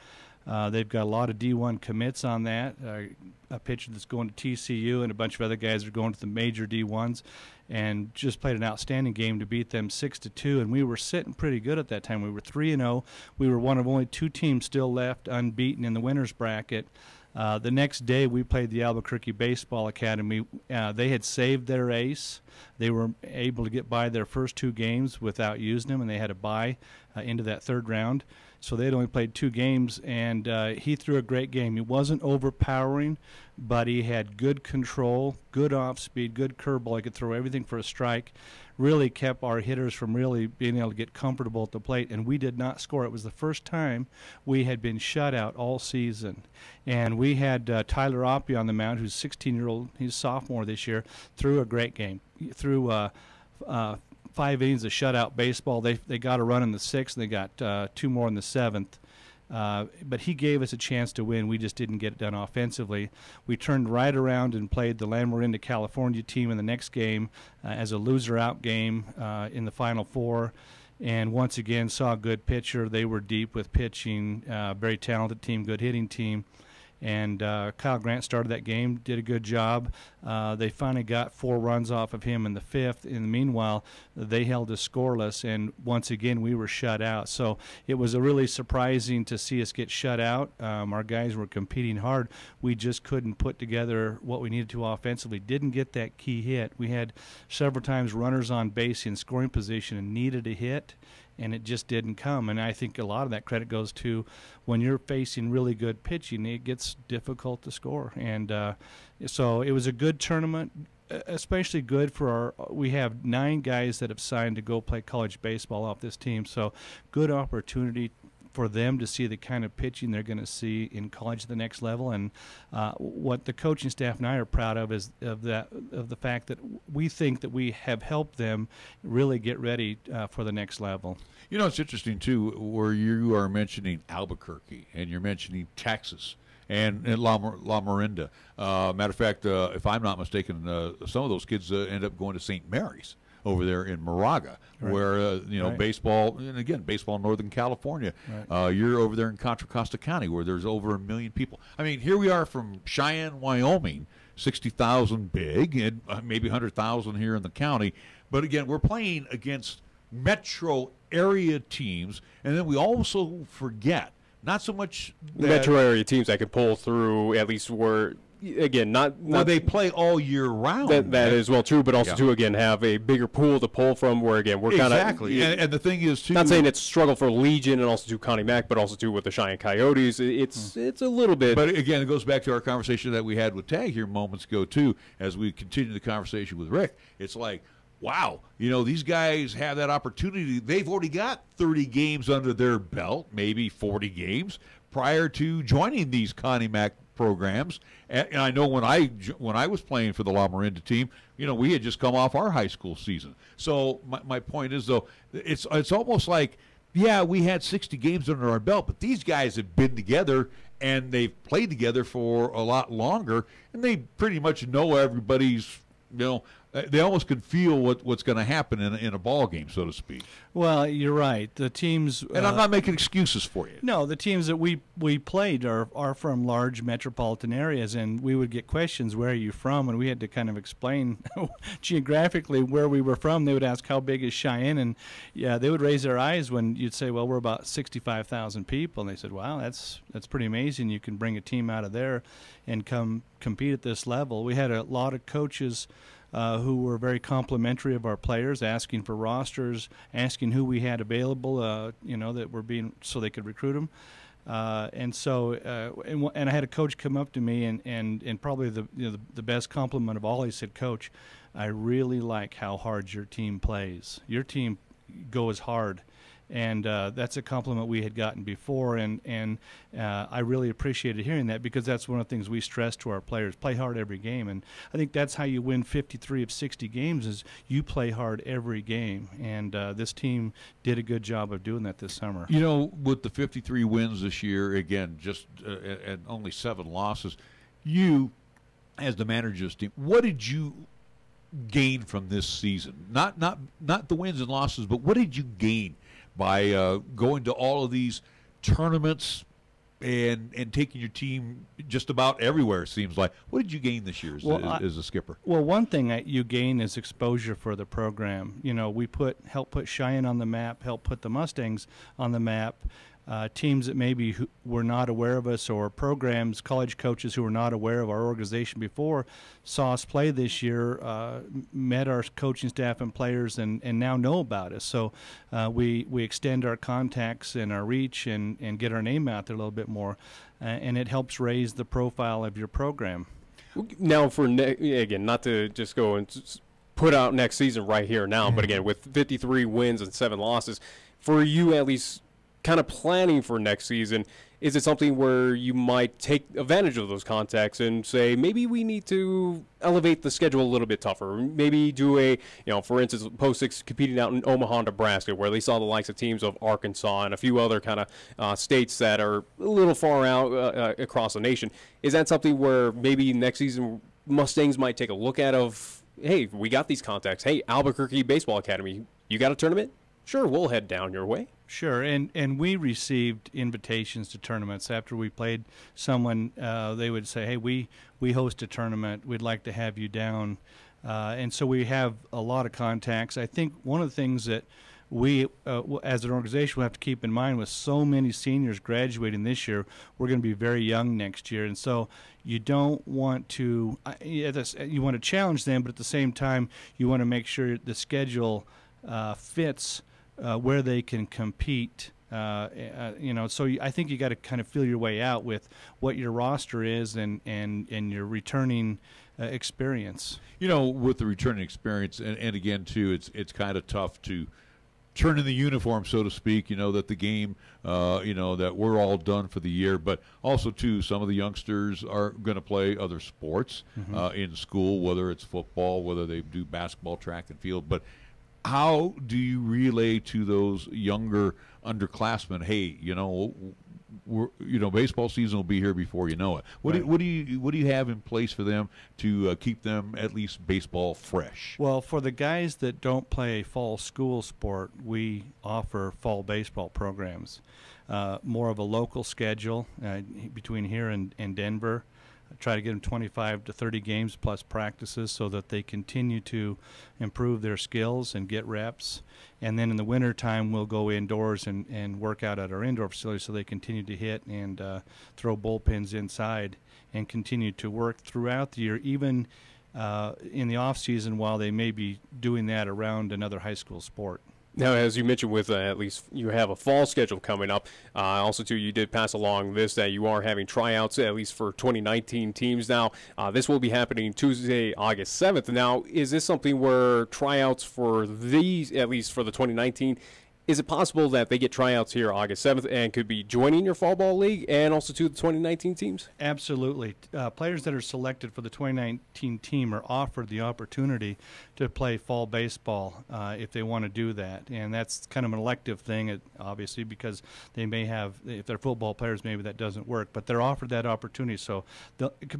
They've got a lot of D1 commits on that. A pitcher that's going to TCU and a bunch of other guys are going to the major D1s, and just played an outstanding game to beat them 6-2. And we were sitting pretty good at that time. We were 3-0. We were one of only 2 teams still left unbeaten in the winners bracket. The next day we played the Albuquerque Baseball Academy. They had saved their ace. They were able to get by their first 2 games without using him, and they had a bye into that 3rd round. So they'd only played 2 games, and he threw a great game. He wasn't overpowering, but he had good control, good off speed, good curveball. He could throw everything for a strike. Really kept our hitters from really being able to get comfortable at the plate, and we did not score. It was the first time we had been shut out all season. And we had Tyler Oppie on the mound, who's 16-year-old. He's a sophomore this year, threw a great game. He threw 5 innings of shutout baseball. They got a run in the 6th, and they got 2 more in the 7th. But he gave us a chance to win. We just didn't get it done offensively. We turned right around and played the Lamarinda, California team in the next game as a loser-out game in the Final Four. And once again, saw a good pitcher. They were deep with pitching, very talented team, good hitting team. And Kyle Grant started that game, did a good job. They finally got 4 runs off of him in the 5th. In the meanwhile, they held us scoreless, and once again we were shut out. So it was a really surprising to see us get shut out. Our guys were competing hard. We just couldn't put together what we needed to offensively. Didn't get that key hit. We had several times runners on base in scoring position and needed a hit, and it just didn't come. And I think a lot of that credit goes to when you're facing really good pitching, it gets difficult to score. And so it was a good tournament, especially good for we have 9 guys that have signed to go play college baseball off this team. So good opportunity for them to see the kind of pitching they're going to see in college at the next level. And what the coaching staff and I are proud of is of the fact that we think that we have helped them really get ready for the next level.
You know, it's interesting, too, where you are mentioning Albuquerque and you're mentioning Texas and Lamarinda. Matter of fact, if I'm not mistaken, some of those kids end up going to St. Mary's over there in Moraga, right, where, right, baseball, and again, baseball in Northern California. Right. You're over there in Contra Costa County where there's over 1 million people. I mean, here we are from Cheyenne, Wyoming, 60,000 big, and maybe 100,000 here in the county. But again, we're playing against metro area teams, and then we also forget, not so much
metro area teams that could pull through, at least were, again, not
they play all year round.
That is well true, but also to again have a bigger pool to pull from. Where again we're kind of
exactly, and the thing is too,
not saying it's struggle for Legion and also to Connie Mack, but also too with the Cheyenne Coyotes. It's a little bit.
But again, it goes back to our conversation that we had with Tag here moments ago too. As we continue the conversation with Rick, it's like, wow, these guys have that opportunity. They've already got 30 games under their belt, maybe 40 games prior to joining these Connie Mack programs. And I know when I was playing for the Lamarinda team, we had just come off our high school season. So my point is, though, it's almost like, yeah, we had 60 games under our belt, but these guys have been together and they've played together for a lot longer, and they pretty much know everybody's, they almost can feel what's going to happen in a ball game, so to speak.
Well, you're right. The teams,
and I'm not making excuses for you.
No, the teams that we played are from large metropolitan areas, and we would get questions, where are you from? And we had to kind of explain geographically where we were from. They would ask, how big is Cheyenne? And yeah, they would raise their eyes when you'd say, well, we're about 65,000 people. And they said, wow, that's pretty amazing. You can bring a team out of there and come compete at this level. We had a lot of coaches who were very complimentary of our players, asking for rosters, asking who we had available, that were being, so they could recruit them. And I had a coach come up to me and probably the best compliment of all, he said, Coach, I really like how hard your team plays. Your team goes hard. And that's a compliment we had gotten before, and I really appreciated hearing that, because that's one of the things we stress to our players: play hard every game. And I think that's how you win 53 of 60 games, is you play hard every game. And this team did a good job of doing that this summer.
You know, with the 53 wins this year, again, just and only 7 losses, you, as the manager's team, what did you gain from this season? Not the wins and losses, but what did you gain by going to all of these tournaments and taking your team just about everywhere, it seems like? What did you gain this year as a skipper?
Well, one thing that you gain is exposure for the program. You know, we help put Cheyenne on the map, help put the Mustangs on the map. Teams that maybe were not aware of us, or programs, college coaches who were not aware of our organization before, saw us play this year, met our coaching staff and players, and now know about us. So we extend our contacts and our reach and get our name out there a little bit more, and it helps raise the profile of your program.
Now, again, not to just go and put out next season right here now, but again, with 53 wins and 7 losses, for you at least, kind of planning for next season, is it something where you might take advantage of those contacts and say, maybe we need to elevate the schedule a little bit tougher? Maybe do for instance, Post 6 competing out in Omaha, Nebraska, where they saw the likes of teams of Arkansas and a few other kind of states that are a little far out across the nation. Is that something where maybe next season Mustangs might take a look at of, hey, we got these contacts. Hey, Albuquerque Baseball Academy, you got a tournament? Sure, we'll head down your way.
Sure, and we received invitations to tournaments after we played someone. They would say, hey, we host a tournament. We'd like to have you down. And so we have a lot of contacts. I think one of the things that we, as an organization, will have to keep in mind, with so many seniors graduating this year, we're going to be very young next year. And so you don't want to you want to challenge them, but at the same time, you want to make sure the schedule fits where they can compete. So I think you got to kind of feel your way out with what your roster is and your returning experience. You know, with the returning experience, and again too, it's kind of tough to turn in the uniform, so to speak. You know that the game, that we're all done for the year, but also too, some of the youngsters are going to play other sports in school, whether it's football, whether they do basketball, track and field, but how do you relay to those younger underclassmen, hey, baseball season will be here before you know it? What do you have in place for them to keep them at least baseball fresh? Well, for the guys that don't play fall school sport, we offer fall baseball programs. More of a local schedule between here and Denver. Try to get them 25 to 30 games plus practices so that they continue to improve their skills and get reps. And then in the wintertime, we'll go indoors and work out at our indoor facility so they continue to hit and throw bullpens inside and continue to work throughout the year, even in the off season, while they may be doing that around another high school sport.
Now, as you mentioned, with at least you have a fall schedule coming up. Also, too, you did pass along this that you are having tryouts, at least for 2019 teams. Now, this will be happening Tuesday, August 7th. Now, is this something where tryouts for these, at least for the 2019, is it possible that they get tryouts here August 7th and could be joining your fall ball league and also to the 2019 teams?
Absolutely. Players that are selected for the 2019 team are offered the opportunity to play fall baseball if they want to do that. And that's kind of an elective thing, obviously, because they may have, if they're football players, maybe that doesn't work. But they're offered that opportunity. So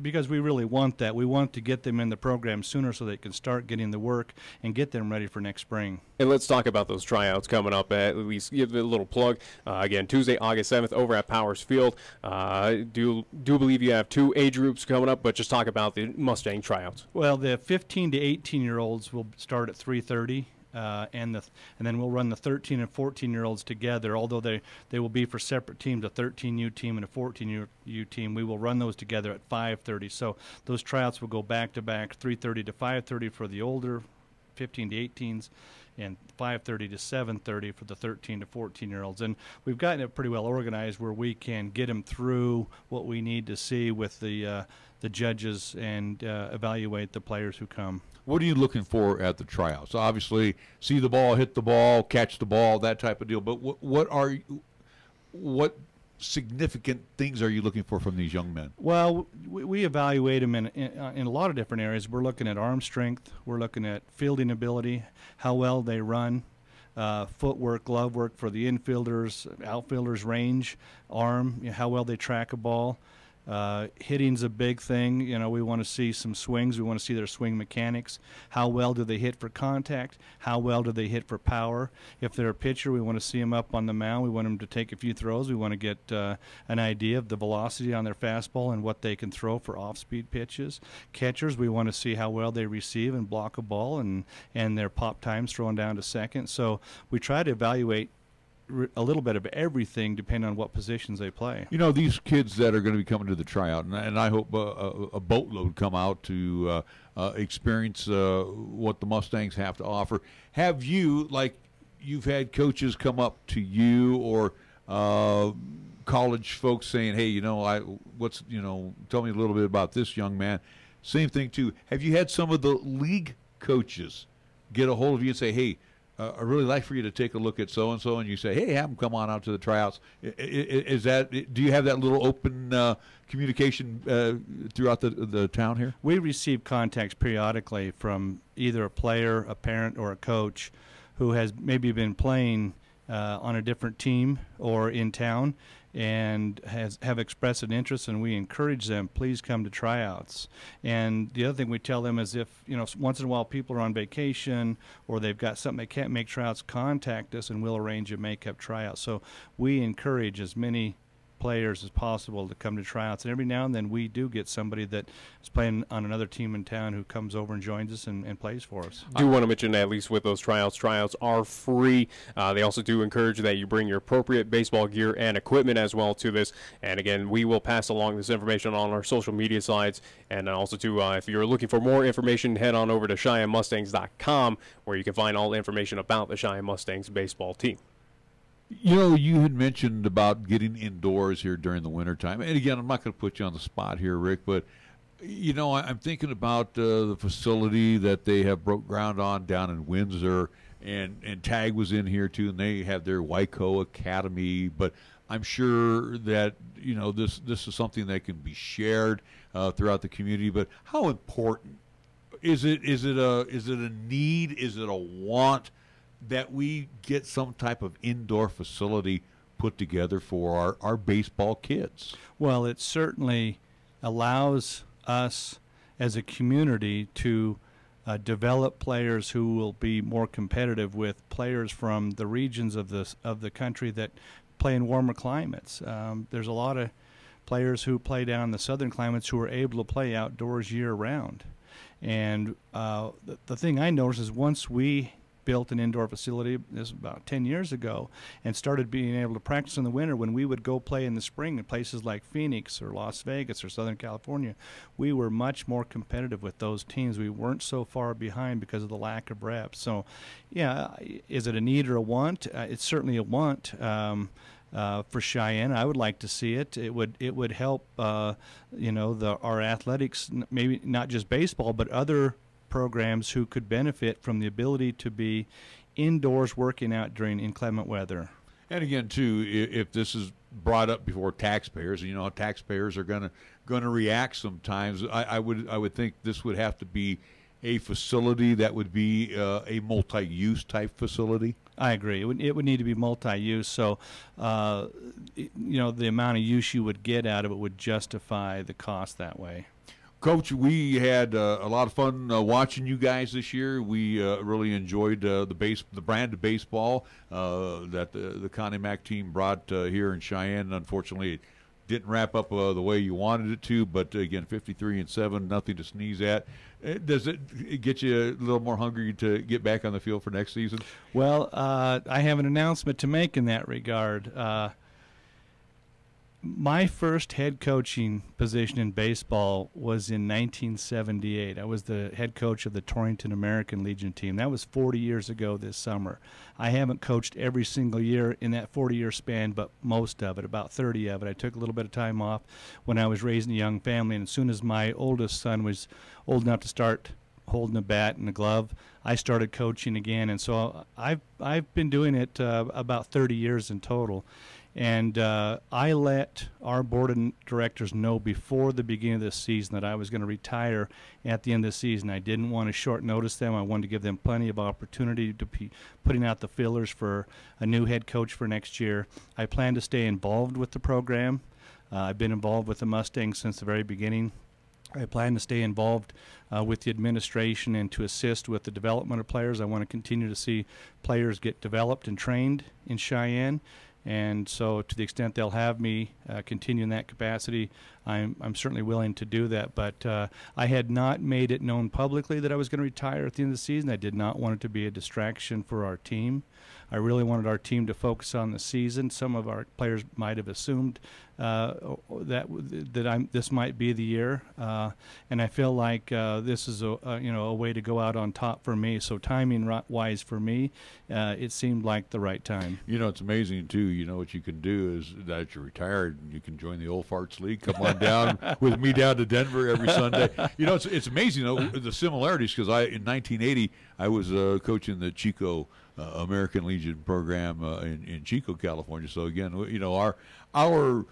because we really want that, we want to get them in the program sooner so they can start getting the work and get them ready for next spring.
And let's talk about those tryouts coming up. At least give it a little plug. Again, Tuesday, August 7th, over at Powers Field. Do believe you have 2 age groups coming up, but just talk about the Mustang tryouts.
Well, the 15 to 18-year-olds will start at 3:30. And then we'll run the 13 and 14-year-olds together. Although they will be for separate teams, a 13U team and a 14U team. We will run those together at 5:30. So those tryouts will go back to back, 3:30 to 5:30 for the older 15 to 18s, and 5:30 to 7:30 for the 13 to 14-year-olds. And we've gotten it pretty well organized where we can get them through what we need to see with the judges and evaluate the players who come.
What are you looking for at the tryouts? Obviously, see the ball, hit the ball, catch the ball, that type of deal. But what significant things are you looking for from these young men?
Well, we evaluate them in a lot of different areas. We're looking at arm strength. We're looking at fielding ability, how well they run, footwork, glove work for the infielders, outfielders, range, arm, how well they track a ball. Hitting's a big thing. We want to see some swings. We want to see their swing mechanics. How well do they hit for contact? How well do they hit for power? If they're a pitcher, we want to see them up on the mound. We want them to take a few throws. We want to get an idea of the velocity on their fastball and what they can throw for off-speed pitches. Catchers, we want to see how well they receive and block a ball and their pop times throwing down to second. So we try to evaluate a little bit of everything depending on what positions they play.
These kids that are going to be coming to the tryout, and I hope a boatload come out to experience what the Mustangs have to offer. Have you, like you've had coaches come up to you or college folks saying, hey, tell me a little bit about this young man. Same thing too. Have you had some of the league coaches get a hold of you and say, hey, I really like for you to take a look at so-and-so, and you say, hey, have them come on out to the tryouts. Do you have that little open communication throughout the town here?
We receive contacts periodically from either a player, a parent, or a coach who has maybe been playing on a different team or in town and have expressed an interest, and we encourage them, please come to tryouts. And the other thing we tell them is if, once in a while people are on vacation or they've got something they can't make tryouts, contact us and we'll arrange a make-up tryout. So we encourage as many players as possible to come to tryouts, and every now and then we do get somebody that is playing on another team in town who comes over and joins us and plays for us.
I do want to mention, at least with those tryouts are free. They also do encourage that you bring your appropriate baseball gear and equipment as well to this. And again, we will pass along this information on our social media sites. And also too, if you're looking for more information, head on over to CheyenneMustangs.com, where you can find all the information about the Cheyenne Mustangs baseball team.
You had mentioned about getting indoors here during the wintertime. And again, I'm not going to put you on the spot here, Rick, but, I'm thinking about the facility that they have broke ground on down in Windsor, and TAG was in here too, and they have their Wyco Academy. But I'm sure that, this is something that can be shared throughout the community. But how important is it? Is it a need? Is it a want that we get some type of indoor facility put together for our baseball kids?
Well, it certainly allows us as a community to develop players who will be more competitive with players from the regions of the country that play in warmer climates. There's a lot of players who play down in the southern climates who are able to play outdoors year-round. And the thing I noticed is once we built an indoor facility, this was about 10 years ago, and started being able to practice in the winter, when we would go play in the spring in places like Phoenix or Las Vegas or Southern California, we were much more competitive with those teams. We weren't so far behind because of the lack of reps. So, yeah, is it a need or a want? It's certainly a want. For Cheyenne, I would like to see it. It would help, our athletics, maybe not just baseball, but other programs who could benefit from the ability to be indoors working out during inclement weather.
And again, too, if this is brought up before taxpayers, taxpayers are going to react sometimes. I would think this would have to be a facility that would be a multi-use type facility.
I agree. It would need to be multi-use, so the amount of use you would get out of it would justify the cost that way.
Coach, we had a lot of fun watching you guys this year. We really enjoyed the brand of baseball that the Connie Mack team brought here in Cheyenne. Unfortunately, it didn't wrap up the way you wanted it to, but again, 53-7, nothing to sneeze at. Does it get you a little more hungry to get back on the field for next season?
Well, I have an announcement to make in that regard. My first head coaching position in baseball was in 1978. I was the head coach of the Torrington American Legion team. That was 40 years ago this summer. I haven't coached every single year in that 40-year span, but most of it, about 30 of it. I took a little bit of time off when I was raising a young family, and as soon as my oldest son was old enough to start holding a bat and a glove, I started coaching again. And so I've been doing it about 30 years in total. And I let our board of directors know before the beginning of this season that I was going to retire at the end of the season. I didn't want to short notice them. I wanted to give them plenty of opportunity to be putting out the fillers for a new head coach for next year. I plan to stay involved with the program. I've been involved with the Mustangs since the very beginning. I plan to stay involved with the administration and to assist with the development of players. I want to continue to see players get developed and trained in Cheyenne. And so to the extent they'll have me continue in that capacity, I'm certainly willing to do that. But I had not made it known publicly that I was going to retire at the end of the season. I did not want it to be a distraction for our team. I really wanted our team to focus on the season. Some of our players might have assumed this might be the year, and I feel like this is a way to go out on top for me. So timing-wise for me, it seemed like the right time.
You know, it's amazing too. You know what you can do is that you're retired, you can join the Old Farts League. Come on down with me down to Denver every Sunday. You know, it's amazing the similarities because in 1980 I was coaching the Chico American Legion program in Chico, California. So again, you know, our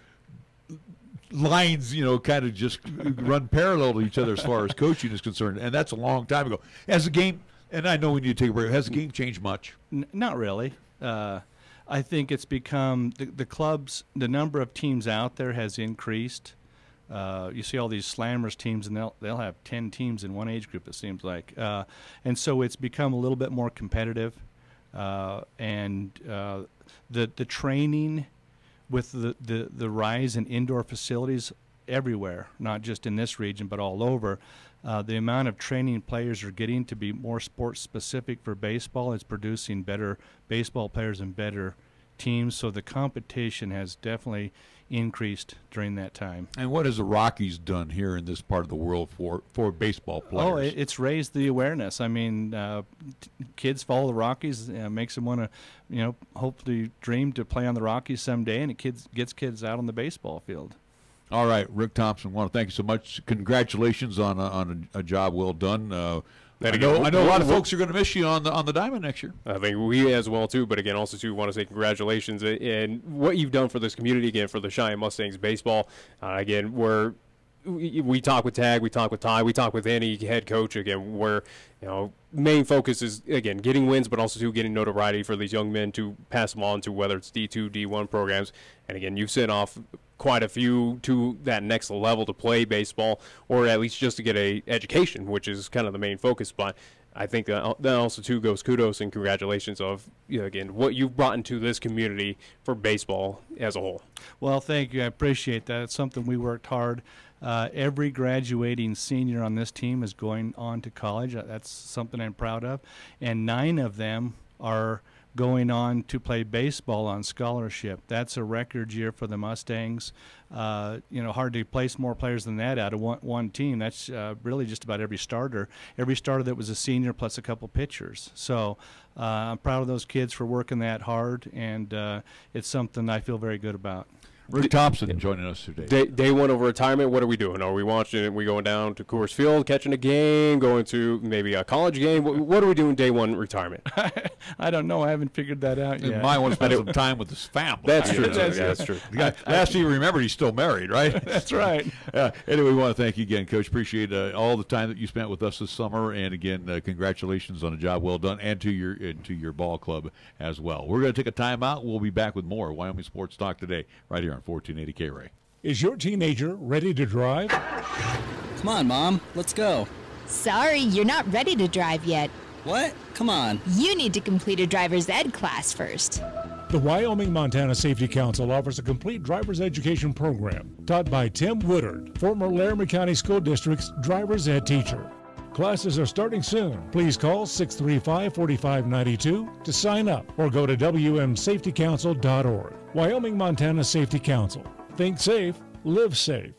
lines, you know, kind of just run parallel to each other as far as coaching is concerned, and that's a long time ago. Has the game, and I know we need to take a break, has the game changed much?
Not really. I think it's become, the clubs, the number of teams out there has increased. You see all these slammers teams, and they'll have 10 teams in one age group, it seems like. And so it's become a little bit more competitive. And the training with the rise in indoor facilities everywhere, not just in this region but all over, the amount of training players are getting to be more sports specific for baseball is producing better baseball players and better teams. So the competition has definitely increased during that time.
And what has the Rockies done here in this part of the world for baseball players?
Oh, it's raised the awareness. I mean, kids follow the Rockies, makes them want to, you know, hopefully dream to play on the Rockies someday, and it gets kids out on the baseball field.
All right, Rick Thompson, I want to thank you so much. Congratulations on a job well done. I know a lot of folks are going to miss you on the diamond next year.
I think we as well too. But again, also too want to say congratulations and what you've done for this community again for the Cheyenne Mustangs baseball. Again, we talk with Tag, we talk with Ty, we talk with any head coach. Again, where main focus is again getting wins, but also to getting notoriety for these young men to pass them on to whether it's D2, D1 programs. And again, you've sent off quite a few to that next level to play baseball, or at least just to get a education, which is kind of the main focus. But I think that also too goes kudos and congratulations of again what you've brought into this community for baseball as a whole.
Well, thank you. I appreciate that. It's something we worked hard. Every graduating senior on this team is going on to college. That's something I'm proud of, and 9 of them are going on to play baseball on scholarship. That's a record year for the Mustangs. Hard to place more players than that out of one team. That's really just about every starter that was a senior plus a couple pitchers. So I'm proud of those kids for working that hard, and it's something I feel very good about.
Rick Thompson joining us today.
Day one of retirement, what are we doing? Are we watching it? Are we going down to Coors Field, catching a game, going to maybe a college game? What are we doing day one retirement?
I don't know. I haven't figured that out yet.
He might want to spend some time with his family.
That's true. That's true.
Last you remembered, he's still married, right?
That's right.
Anyway, we want to thank you again, Coach. Appreciate all the time that you spent with us this summer. And again, congratulations on a job well done, and to your ball club as well. We're going to take a timeout. We'll be back with more Wyoming Sports Talk today, right here on 1480 K-Ray.
Is your teenager ready to drive?
Come on, Mom. Let's go.
Sorry, you're not ready to drive yet.
What? Come on.
You need to complete a driver's ed class first.
The Wyoming-Montana Safety Council offers a complete driver's education program taught by Tim Woodard, former Laramie County School District's driver's ed teacher. Classes are starting soon. Please call 635-4592 to sign up or go to wmsafetycouncil.org. Wyoming-Montana Safety Council. Think safe, live safe.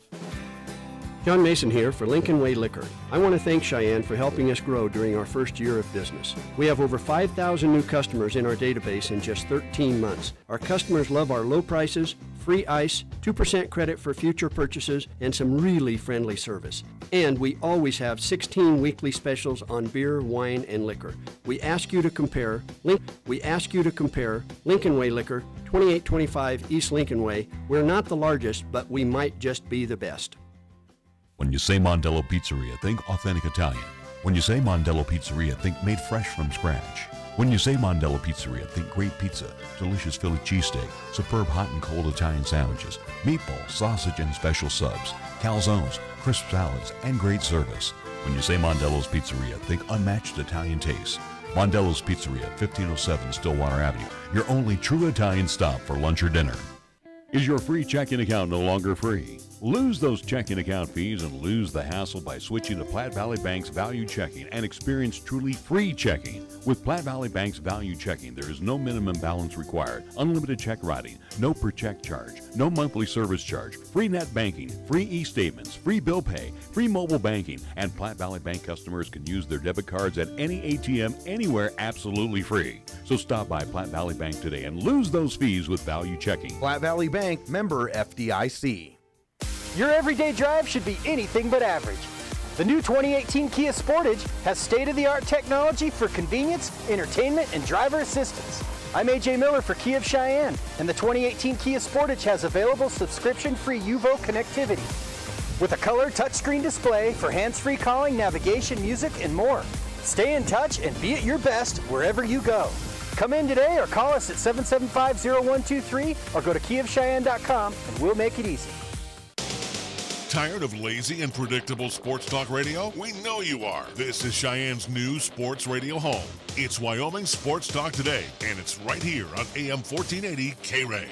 John Mason here for Lincoln Way Liquor. I want to thank Cheyenne for helping us grow during our first year of business. We have over 5,000 new customers in our database in just 13 months. Our customers love our low prices, free ice, 2% credit for future purchases, and some really friendly service. And we always have 16 weekly specials on beer, wine, and liquor. We ask you to compare Lincoln Way Liquor, 2825 East Lincoln Way. We're not the largest, but we might just be the best.
When you say Mondello Pizzeria, think authentic Italian. When you say Mondello Pizzeria, think made fresh from scratch. When you say Mondello Pizzeria, think great pizza, delicious Philly cheesesteak, superb hot and cold Italian sandwiches, meatballs, sausage, and special subs, calzones, crisp salads, and great service. When you say Mondello's Pizzeria, think unmatched Italian taste. Mondello's Pizzeria, 1507 Stillwater Avenue, your only true Italian stop for lunch or dinner.
Is your free checking account no longer free? Lose those checking account fees and lose the hassle by switching to Platte Valley Bank's Value Checking and experience truly free checking. With Platte Valley Bank's Value Checking, there is no minimum balance required, unlimited check writing, no per check charge, no monthly service charge, free net banking, free e-statements, free bill pay, free mobile banking, and Platte Valley Bank customers can use their debit cards at any ATM anywhere absolutely free. So stop by Platte Valley Bank today and lose those fees with Value Checking.
Platte Valley Bank, member FDIC.
Your everyday drive should be anything but average. The new 2018 Kia Sportage has state-of-the-art technology for convenience, entertainment, and driver assistance. I'm AJ Miller for Kia of Cheyenne, and the 2018 Kia Sportage has available subscription-free UVO connectivity with a color touchscreen display for hands-free calling, navigation, music, and more. Stay in touch and be at your best wherever you go. Come in today or call us at 775-0123 or go to KiaofCheyenne.com and we'll make it easy.
Tired of lazy and predictable sports talk radio? We know you are. This is Cheyenne's new sports radio home. It's Wyoming Sports Talk Today, and it's right here on AM 1480 K-Ray.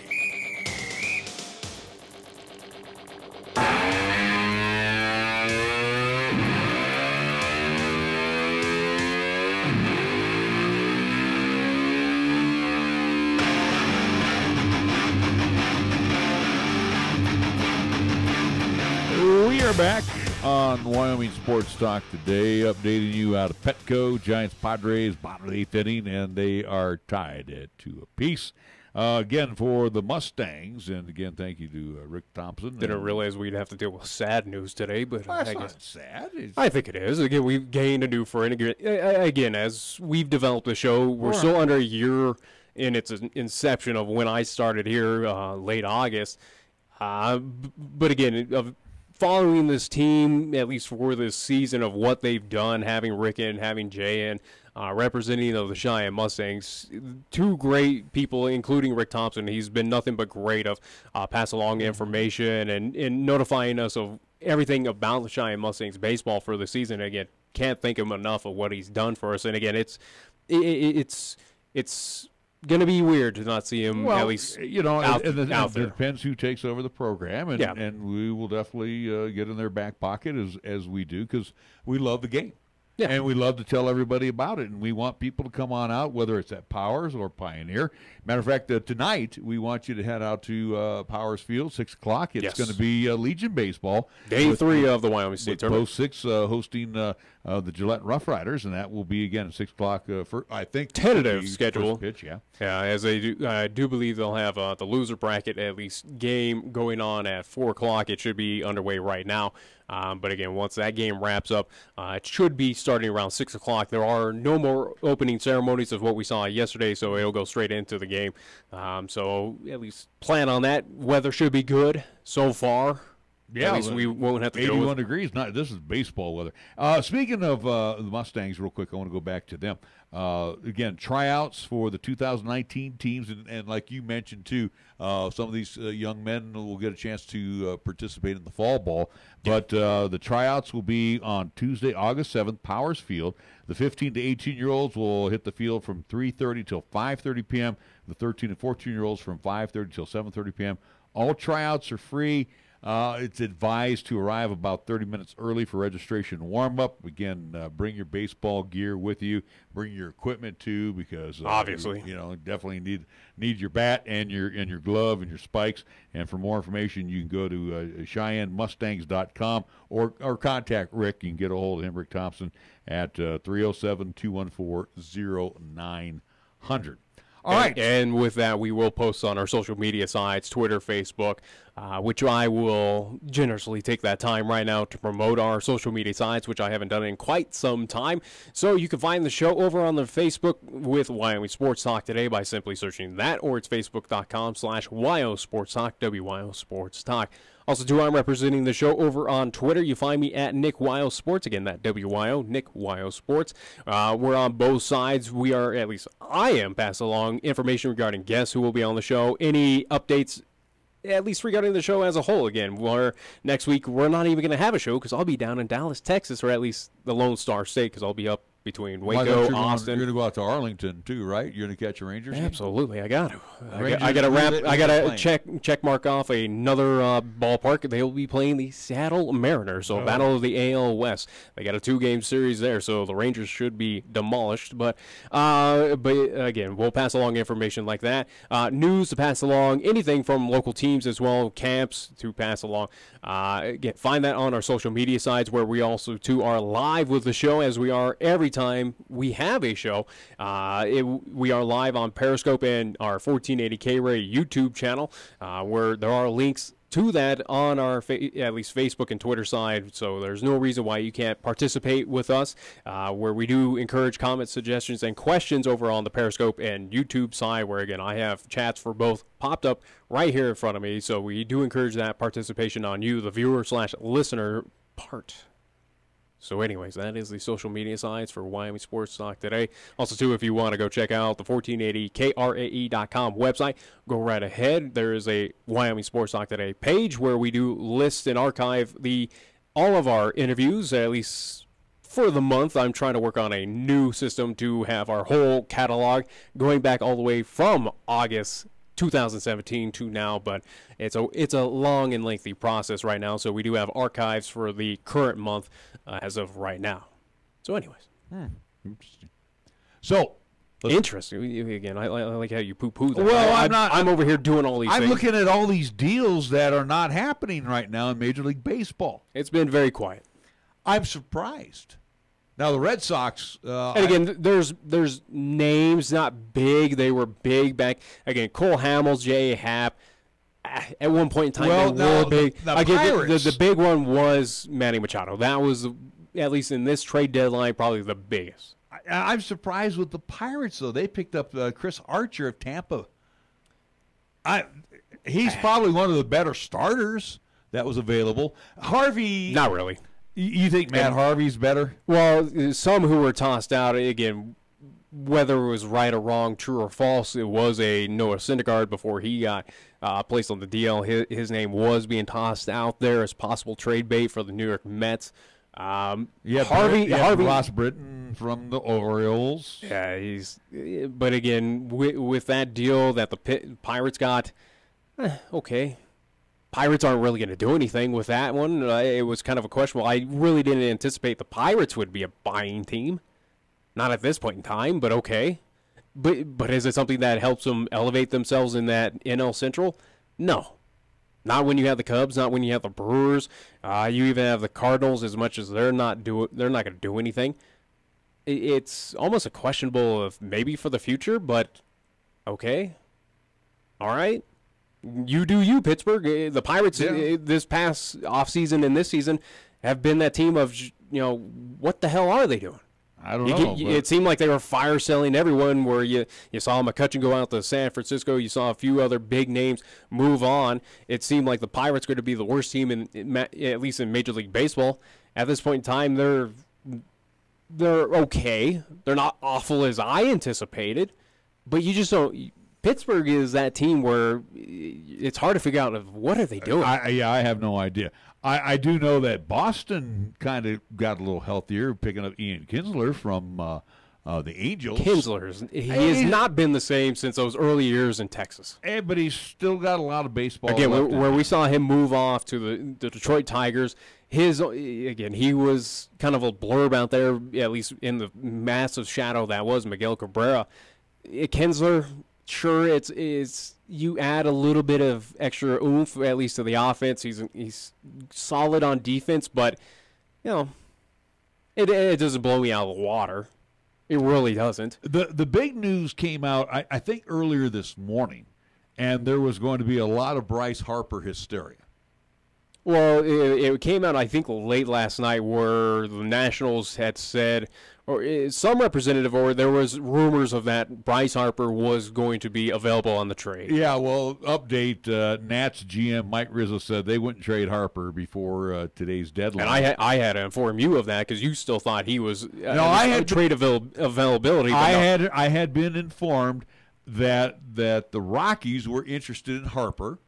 We are back on Wyoming Sports Talk today, updating you out of Petco. Giants, Padres, bottom of the eighth inning, and they are tied at 2 apiece. Again, for the Mustangs, and again, thank you to Rick Thompson.
Didn't realize we'd have to deal with sad news today, but
That's not sad.
I think it is. Again, we've gained a new friend. Again, as we've developed the show, we're still under a year in its inception of when I started here, late August. But again, following this team, at least for this season, of what they've done, having Rick in, having Jay in, representing the Cheyenne Mustangs, two great people, including Rick Thompson. He's been nothing but great of pass along information and notifying us of everything about the Cheyenne Mustangs baseball for the season. Again, can't thank him enough of what he's done for us. And again, it's going to be weird to not see him at least out there.
It depends who takes over the program, and we will definitely get in their back pocket as we do, because we love the game. Yeah. And we love to tell everybody about it, and we want people to come on out, whether it's at Powers or Pioneer. Matter of fact, tonight we want you to head out to Powers Field, 6 o'clock. It's going to be Legion Baseball.
Day 3 of the Wyoming State Tournament.
Post 6 hosting the Gillette Rough Riders, and that will be, again, at 6 o'clock for, I think,
tentative schedule.
Pitch, yeah.
Yeah, as they do, I do believe they'll have the loser bracket at least game going on at 4 o'clock. It should be underway right now. But again, once that game wraps up, it should be starting around 6 o'clock. There are no more opening ceremonies of what we saw yesterday, so it'll go straight into the game. So at least plan on that. Weather should be good so far.
Yeah,
at least we won't have to
81
go with
degrees. This is baseball weather. Speaking of the Mustangs, real quick, I want to go back to them. Again, tryouts for the 2019 teams, and like you mentioned too, some of these young men will get a chance to participate in the fall ball. But the tryouts will be on Tuesday, August 7th, Powers Field. The 15 to 18-year-olds will hit the field from 3:30 till 5:30 p.m. The 13 and 14-year-olds from 5:30 till 7:30 p.m. All tryouts are free. It's advised to arrive about 30 minutes early for registration warm-up. Again, bring your baseball gear with you. Bring your equipment too, because
obviously,
you definitely need your bat and your glove and your spikes. And for more information, you can go to CheyenneMustangs.com or contact Rick. You can get a hold of him, Rick Thompson, at 307-214-0900. All right.
And with that, we will post on our social media sites, Twitter, Facebook, which I will generously take that time right now to promote our social media sites, which I haven't done in quite some time. So you can find the show over on the Facebook with Wyoming Sports Talk today by simply searching that, or it's facebook.com/WYO Sports Talk, WYO Sports Talk. Also, too, I'm representing the show over on Twitter. You find me at Nick Wyo Sports. Again, that WYO, Nick Wyo Sports. We're on both sides. We are, at least I am, passing along information regarding guests who will be on the show. Any updates, at least regarding the show as a whole. Again, next week we're not even going to have a show because I'll be down in Dallas, Texas, or at least the Lone Star State, because I'll be up between Waco, Austin.
You're going to go out to Arlington too, right? You're going to catch a Rangers game?
Absolutely, I got to. I got to check mark off another ballpark. They will be playing the Seattle Mariners, so Battle of the AL West. They got a 2-game series there, so the Rangers should be demolished. But again, we'll pass along information like that. News to pass along, anything from local teams as well, camps to pass along. Again, find that on our social media sites, where we also too are live with the show, as we are every time we have a show. We are live on Periscope and our 1480K Ray YouTube channel, where there are links to that on our at least Facebook and Twitter side, so there's no reason why you can't participate with us, where we do encourage comments, suggestions, and questions over on the Periscope and YouTube side, where again I have chats for both popped up right here in front of me, so we do encourage that participation on you, the viewer/listener part. So anyways, that is the social media sites for Wyoming Sports Talk today. Also, too, if you want to go check out the 1480krae.com website, go right ahead. There is a Wyoming Sports Talk Today page where we do list and archive all of our interviews, at least for the month. I'm trying to work on a new system to have our whole catalog going back all the way from August 2017 to now, but it's a long and lengthy process right now, so we do have archives for the current month as of right now. So anyways.
Interesting. So,
interesting. Again, I like how you poo-poo that.
Well,
I'm over here doing all these things.
I'm looking at all these deals that are not happening right now in Major League Baseball.
It's been very quiet.
I'm surprised. Now, the Red Sox...
and again, there's names, not big. They were big back... Again, Cole Hamels, J.A. Happ. At one point in time, they were big. The big one was Manny Machado. That was, at least in this trade deadline, probably the biggest.
I'm surprised with the Pirates, though. They picked up Chris Archer of Tampa. He's probably one of the better starters that was available. Harvey...
Not really.
You think Matt Harvey's better?
Well, some who were tossed out, again, whether it was right or wrong, true or false, it was a Noah Syndergaard before he got placed on the DL. His name was being tossed out there as possible trade bait for the New York Mets. Harvey
Ross Britton from the Orioles.
Yeah, but again, with that deal that the Pirates got, okay. Pirates aren't really going to do anything with that one. It was kind of a question. Well, I really didn't anticipate the Pirates would be a buying team. Not at this point in time, but okay. But is it something that helps them elevate themselves in that NL Central? No. Not when you have the Cubs, not when you have the Brewers. You even have the Cardinals, as much as they're not going to do anything. It's almost a questionable of maybe for the future, but okay. All right. You do you, Pittsburgh. The Pirates this past offseason and this season have been that team of, what the hell are they doing?
I don't know.
It seemed like they were fire selling everyone, where you saw McCutchen go out to San Francisco. You saw a few other big names move on. It seemed like the Pirates were going to be the worst team, at least in Major League Baseball. At this point in time, they're okay. They're not awful as I anticipated, but you just don't. Pittsburgh is that team where it's hard to figure out what are they doing.
I have no idea. I do know that Boston kind of got a little healthier, picking up Ian Kinsler from The Angels.
Kinsler, he has not been the same since those early years in Texas.
But he's still got a lot of baseball.
Again,
left in
where
him.
we saw him move off to the Detroit Tigers, he was kind of a blurb out there, at least in the massive shadow that was Miguel Cabrera. Kinsler, sure, it's you add a little bit of extra oomph, at least to the offense. He's solid on defense, but it doesn't blow me out of the water. It really doesn't.
The big news came out, I think, earlier this morning, and there was going to be a lot of Bryce Harper hysteria.
Well, it came out, I think, late last night where the Nationals had said, or some representative, or there was rumors of that Bryce Harper was going to be available on the trade.
Yeah, well, update, Nats GM Mike Rizzo said they wouldn't trade Harper before today's deadline.
And I had to inform you of that because you still thought he was
I had
trade availability. But
I had been informed that the Rockies were interested in Harper.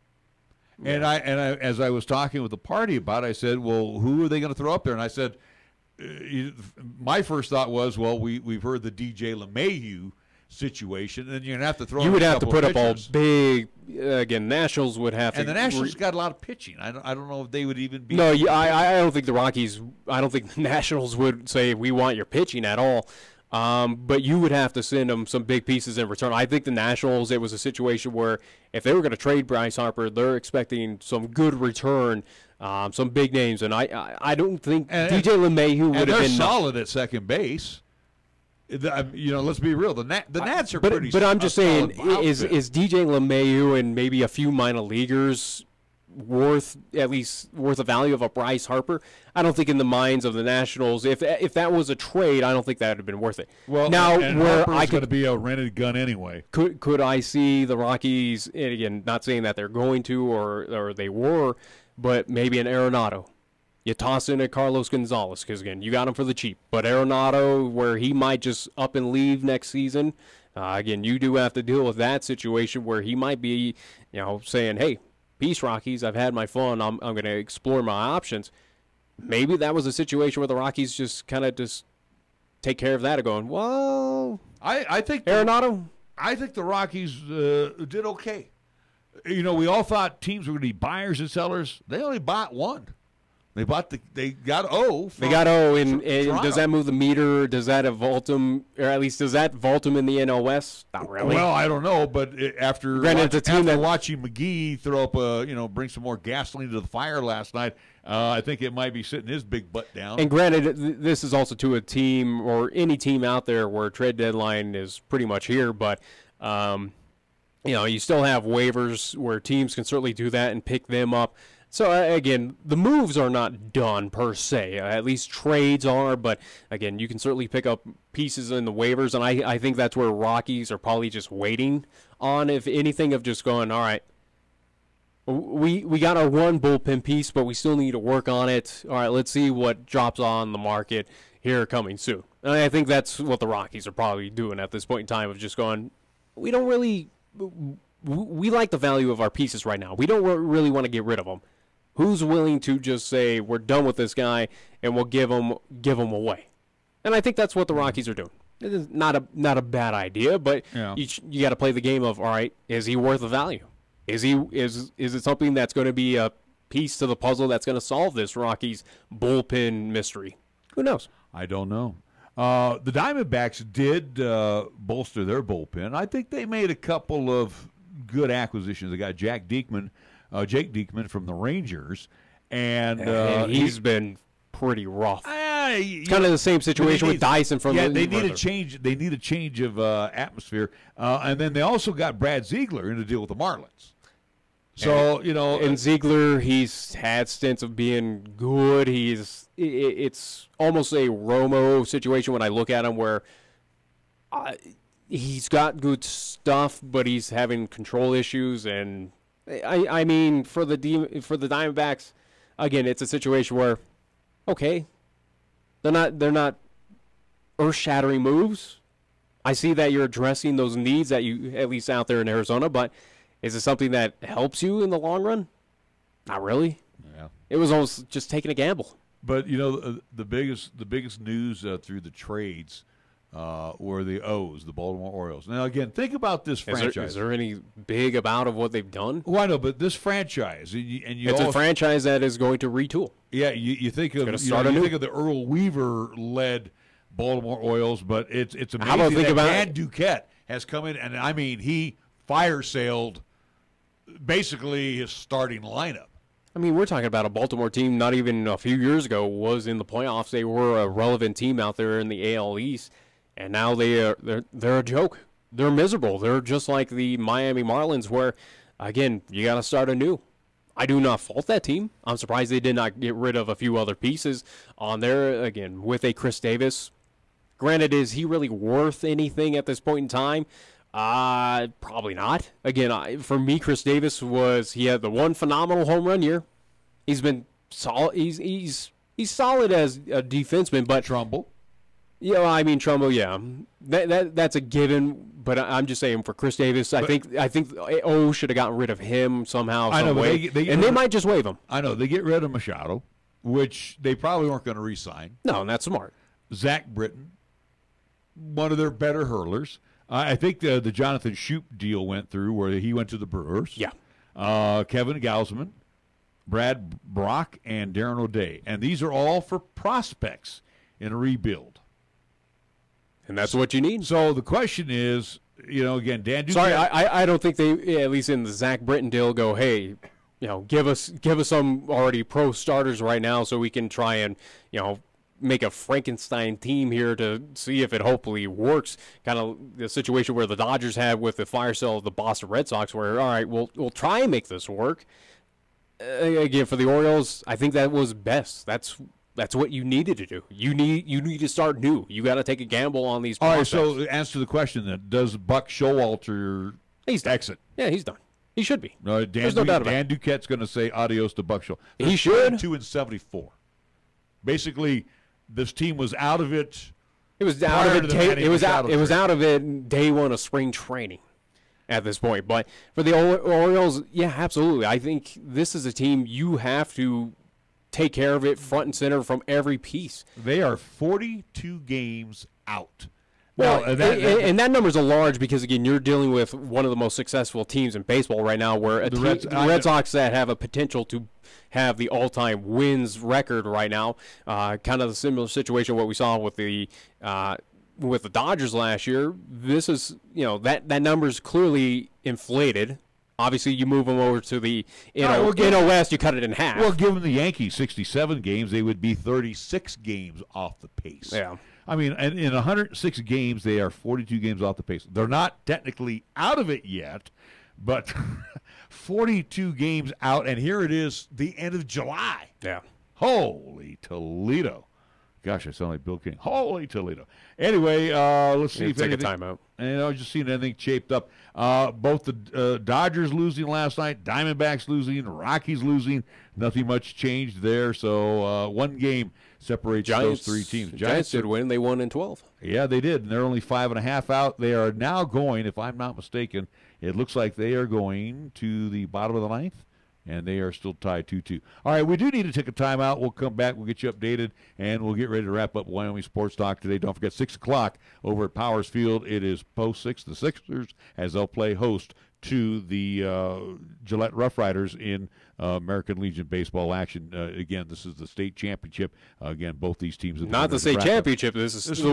Yeah. And I as I was talking with the party about it, I said, well, who are they going to throw up there? And I said, my first thought was, well, we've heard the DJ LeMahieu situation, and you're going to have to throw.
You would have to put up
pitchers.
a big. Again, Nationals would have to.
And the Nationals got a lot of pitching. I don't know if they would even be.
No, I don't think the Rockies. I don't think the Nationals would say we want your pitching at all. But you would have to send them some big pieces in return. I think the Nationals, it was a situation where if they were going to trade Bryce Harper, they're expecting some good return, some big names. And I don't think DJ LeMahieu would have been
solid at second base. Let's be real. The Nats are pretty.
But I'm just saying, is DJ LeMahieu and maybe a few minor leaguers worth the value of a Bryce Harper? I don't think in the minds of the Nationals, if that was a trade, I don't think that would have been worth it.
Well,
now where
Harper's going to be a rented gun anyway.
Could I see the Rockies, and again, not saying that they're going to or they were, but maybe an Arenado. You toss in a Carlos Gonzalez because, again, you got him for the cheap. But Arenado, where he might just up and leave next season, again, you do have to deal with that situation where he might be, saying, hey, peace, Rockies, I've had my fun. I'm going to explore my options. Maybe that was a situation where the Rockies just kind of just take care of that and going, well,
I think
Arenado?
I think the Rockies did okay. We all thought teams were going to be buyers and sellers. They only bought one. They got O.
They got O, and does that move the meter? Does that vault them, or at least does that vault them in the NL West? Not really.
Well, I don't know, but after watching McGee throw up bring some more gasoline to the fire last night, I think it might be sitting his big butt down.
And granted, this is also to a team or any team out there where trade deadline is pretty much here, but you still have waivers where teams can certainly do that and pick them up. So, again, the moves are not done per se. At least trades are, but, again, you can certainly pick up pieces in the waivers, and I think that's where Rockies are probably just waiting on, if anything, of just going, all right, we got our one bullpen piece, but we still need to work on it. All right, let's see what drops on the market here coming soon. And I think that's what the Rockies are probably doing at this point in time, of just going, we don't really – we like the value of our pieces right now. We don't really want to get rid of them. Who's willing to just say we're done with this guy and we'll give him away? And I think that's what the Rockies are doing. It is not a bad idea, but you got to play the game of, all right, is he worth the value? Is it something that's going to be a piece to the puzzle that's going to solve this Rockies bullpen mystery? Who knows?
I don't know. The Diamondbacks did bolster their bullpen. I think they made a couple of good acquisitions. They got Jake Diekman from the Rangers, and
he's been pretty rough. Kind of the same situation with Dyson from the
they need a change. They need a change of atmosphere, and then they also got Brad Ziegler in to deal with the Marlins. So
and Ziegler, he's had stints of being good. It's almost a Romo situation when I look at him, where he's got good stuff, but he's having control issues. And I mean, for the Diamondbacks, again, it's a situation where, okay, they're not earth-shattering moves. I see that you're addressing those needs that you, at least out there in Arizona, but is it something that helps you in the long run? Not really.
Yeah.
It was almost just taking a gamble.
But the biggest news through the trades were the O's, the Baltimore Orioles. Now, again, think about this franchise.
Is there any big about of what they've done?
Well, I know, but this franchise,
it's a franchise that is going to retool.
Yeah, you think of you think of the Earl Weaver-led Baltimore Orioles, but it's amazing that Dan Duquette has come in, and I mean, he fire-sailed basically his starting lineup.
I mean, we're talking about a Baltimore team not even a few years ago was in the playoffs. They were a relevant team out there in the AL East, and now they're a joke. They're miserable. They're just like the Miami Marlins where, again, you got to start anew. I do not fault that team. I'm surprised they did not get rid of a few other pieces on there, again, with a Chris Davis. Granted, is he really worth anything at this point in time? Probably not. Again, for me, Chris Davis he had the one phenomenal home run year. He's been solid. He's solid as a defenseman, but
Trumbull.
Yeah, I mean Trumbull. Yeah, that's a given. But I'm just saying for Chris Davis, I think O should have gotten rid of him somehow. Some way. They might just waive him.
I know they get rid of Machado, which they probably weren't going to re-sign.
No, and that's smart.
Zach Britton, one of their better hurlers. I think the Jonathan Shoup deal went through where he went to the Brewers.
Yeah.
Kevin Gausman, Brad Brock, and Darren O'Day. And these are all for prospects in a rebuild.
And that's what you need.
So the question is, again, Dan Duquette.
Sorry, I don't think they, at least in the Zach Britton deal, go, hey, give us some already pro starters right now so we can try and, make a Frankenstein team here to see if it hopefully works. Kind of the situation where the Dodgers had with the fire sale of the Boston Red Sox, where all right, we'll try and make this work. Again, for the Orioles, I think that was best. That's what you needed to do. You need to start new. You got to take a gamble on these prospects.
All right, so answer the question then: does Buck Showalter exit?
Yeah, he's done. He should be.
No,
There's no doubt about
Dan Duquette's going to say adios to Buck Showalter.
He should.
2-74. Basically, this team was out of it.
It was out of it. It was out of it day one of spring training at this point. But for the Orioles, yeah, absolutely. I think this is a team you have to take care of it front and center from every piece.
They are 42 games out.
Well, and that number's a large because, again, you're dealing with one of the most successful teams in baseball right now where the Red Sox that have a potential to have the all-time wins record right now. Kind of a similar situation what we saw with the Dodgers last year. This is, that number's clearly inflated. Obviously, you move them over to the NL West, you cut it in half.
Well, given the Yankees 67 games, they would be 36 games off the pace.
Yeah.
I mean, in 106 games, they are 42 games off the pace. They're not technically out of it yet, but 42 games out, and here it is, the end of July.
Yeah.
Holy Toledo. Gosh, I sound like Bill King. Holy Toledo. Anyway, let's see if
take
anything.
a timeout.
Just seeing anything shaped up. Both the Dodgers losing last night, Diamondbacks losing, Rockies losing. Nothing much changed there. So one game separates those three teams.
Giants did win. They won in 12.
Yeah, they did. And they're only 5.5 out. They are now going, if I'm not mistaken, it looks like they are going to the bottom of the ninth. And they are still tied 2-2. All right, we do need to take a timeout. We'll come back. We'll get you updated, and we'll get ready to wrap up Wyoming Sports Talk today. Don't forget, 6 o'clock over at Powers Field. It is post 6, the Sixers, as they'll play host to the Gillette Rough Riders in American Legion baseball action. Again, this is the state championship. Again, both these teams.
Not the state championship. This is the state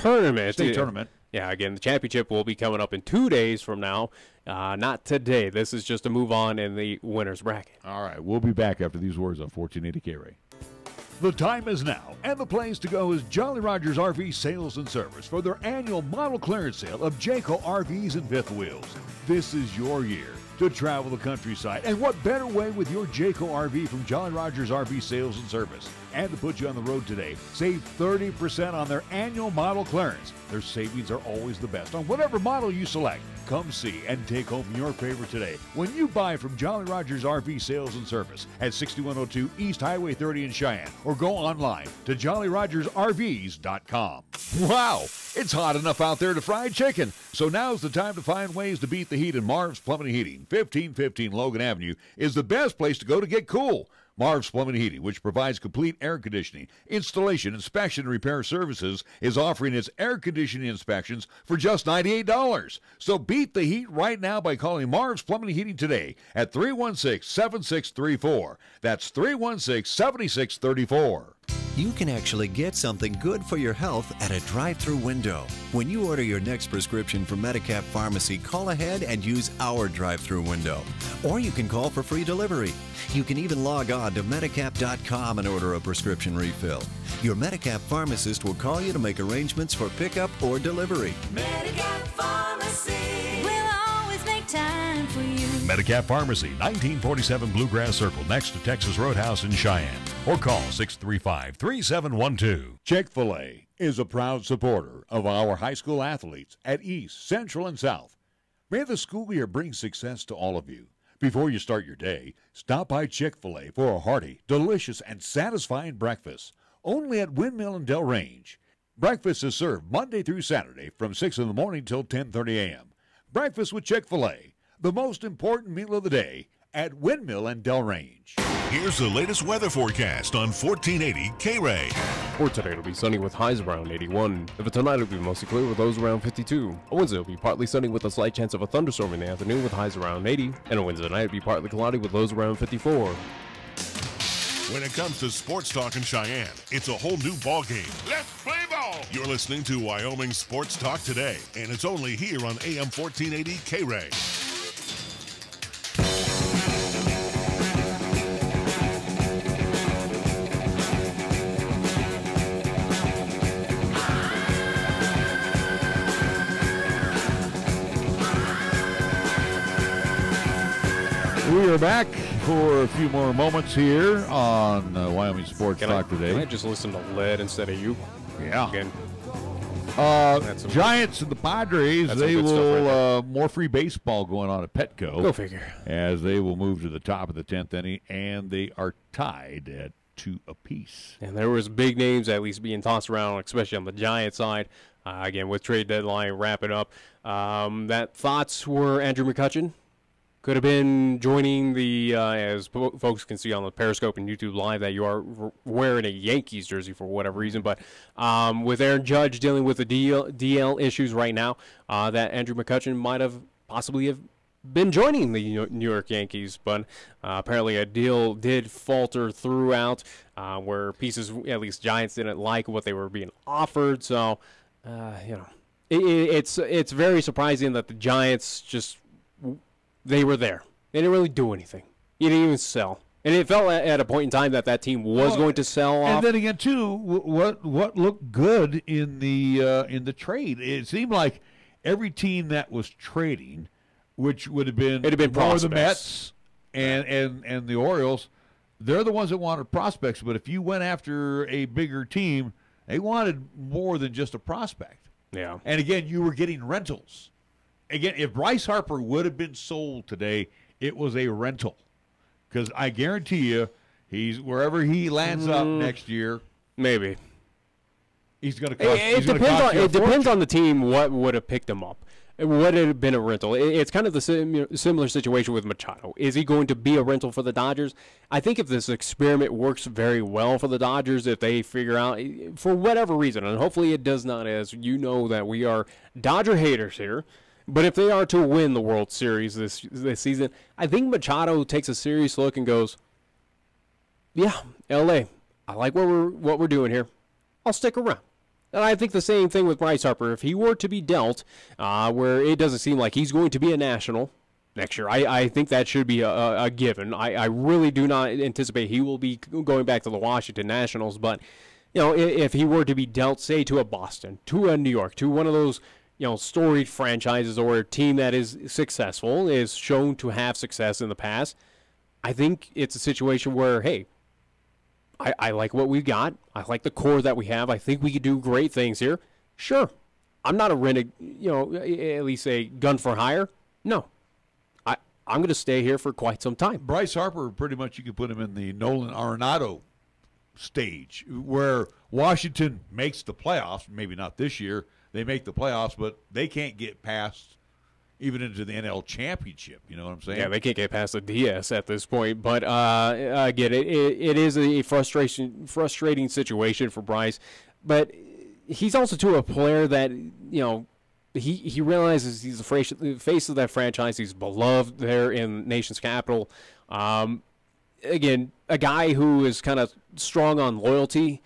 tournament.
State tournament.
Yeah, again, the championship will be coming up in 2 days from now. Not today. This is just a move on in the winner's bracket.
All right, we'll be back after these words on 1480 K-Ray. The time is now, and the place to go is Jolly Rogers RV Sales and Service for their annual model clearance sale of Jayco RVs and fifth wheels. This is your year to travel the countryside, and what better way with your Jayco RV from Jolly Rogers RV Sales and Service. And to put you on the road today, save 30% on their annual model clearance. Their savings are always the best on whatever model you select. Come see and take home your favorite today when you buy from Jolly Rogers RV Sales and Service at 6102 East Highway 30 in Cheyenne, or go online to jollyrogersrvs.com. Wow, it's hot enough out there to fry chicken, so now's the time to find ways to beat the heat in Marv's Plumbing and Heating. 1515 Logan Avenue is the best place to go to get cool. Marv's Plumbing and Heating, which provides complete air conditioning, installation, inspection, and repair services, is offering its air conditioning inspections for just $98. So beat the heat right now by calling Marv's Plumbing and Heating today at 316-7634. That's 316-7634.
You can actually get something good for your health at a drive-thru window. When you order your next prescription from Medicap Pharmacy, call ahead and use our drive-thru window. Or you can call for free delivery. You can even log on to Medicap.com and order a prescription refill. Your Medicap pharmacist will call you to make arrangements for pickup or delivery.
Medicap Pharmacy will always make time for you.
Medicap Pharmacy, 1947 Bluegrass Circle, next to Texas Roadhouse in Cheyenne. Or call 635-3712.
Chick-fil-A is a proud supporter of our high school athletes at East, Central, and South. May the school year bring success to all of you. Before you start your day, stop by Chick-fil-A for a hearty, delicious, and satisfying breakfast. Only at Windmill and Del Range. Breakfast is served Monday through Saturday from 6 in the morning till 10:30 a.m. Breakfast with Chick-fil-A, the most important meal of the day at Windmill and Del Range.
Here's the latest weather forecast on 1480 K-Ray.
For today, it'll be sunny with highs around 81. For tonight, it'll be mostly clear with lows around 52. On Wednesday, it'll be partly sunny with a slight chance of a thunderstorm in the afternoon with highs around 80. And on Wednesday night, it'll be partly cloudy with lows around 54.
When it comes to sports talk in Cheyenne, it's a whole new ballgame.
Let's play ball.
You're listening to Wyoming Sports Talk today, and it's only here on AM 1480 K-Ray.
We are back for a few more moments here on Wyoming Sports Talk today.
Can I just listen to Lead instead of you?
Yeah.
Again.
Giants and the Padres, they will more free baseball going on at Petco.
Go figure.
As they will move to the top of the 10th inning, and they are tied at 2 apiece.
And there was big names at least being tossed around, especially on the Giants side. Again, with trade deadline wrapping up. That thoughts were Andrew McCutchen. Could have been joining the, as folks can see on the Periscope and YouTube Live, that you are wearing a Yankees jersey for whatever reason. But with Aaron Judge dealing with the DL issues right now, that Andrew McCutchen might have possibly have been joining the New York Yankees. But apparently a deal did falter throughout, where pieces, at least Giants, didn't like what they were being offered. So, it's very surprising that the Giants just... They were there. They didn't really do anything. You didn't even sell. And it felt at a point in time that team was going to sell off.
And then again, too, what looked good in the trade? It seemed like every team that was trading, which would have been more the Mets and the Orioles, they're the ones that wanted prospects. But if you went after a bigger team, they wanted more than just a prospect.
Yeah.
And again, you were getting rentals. Again, if Bryce Harper would have been sold today, it was a rental. Because I guarantee you, he's wherever he lands up next year.
Maybe.
He's going to cost.
It depends on the team what would have picked him up. It would have been a rental. It's kind of the similar situation with Machado. Is he going to be a rental for the Dodgers? I think if this experiment works very well for the Dodgers, if they figure out, for whatever reason, and hopefully it does not, as you know that we are Dodger haters here, but if they are to win the World Series this season, I think Machado takes a serious look and goes, yeah, LA, I like what we're doing here. I'll stick around. And I think the same thing with Bryce Harper. If he were to be dealt, where it doesn't seem like he's going to be a national next year, I think that should be a given. I really do not anticipate he will be going back to the Washington Nationals. But, if he were to be dealt, say, to a Boston, to a New York, to one of those storied franchises or a team that is successful, is shown to have success in the past, I think it's a situation where, hey, I like what we've got. I like the core that we have. I think we could do great things here. Sure. I'm not a renegade, at least a gun for hire. No. I'm going to stay here for quite some time.
Bryce Harper, pretty much you could put him in the Nolan Arenado stage, where Washington makes the playoffs, maybe not this year. They make the playoffs, but they can't get past, even into the NL championship. You know what I'm saying?
Yeah, they can't get past the DS at this point. But again, it is a frustrating situation for Bryce. But he's also to a player that, he realizes he's the face of that franchise. He's beloved there in the nation's capital. Again, a guy who is kind of strong on loyalty,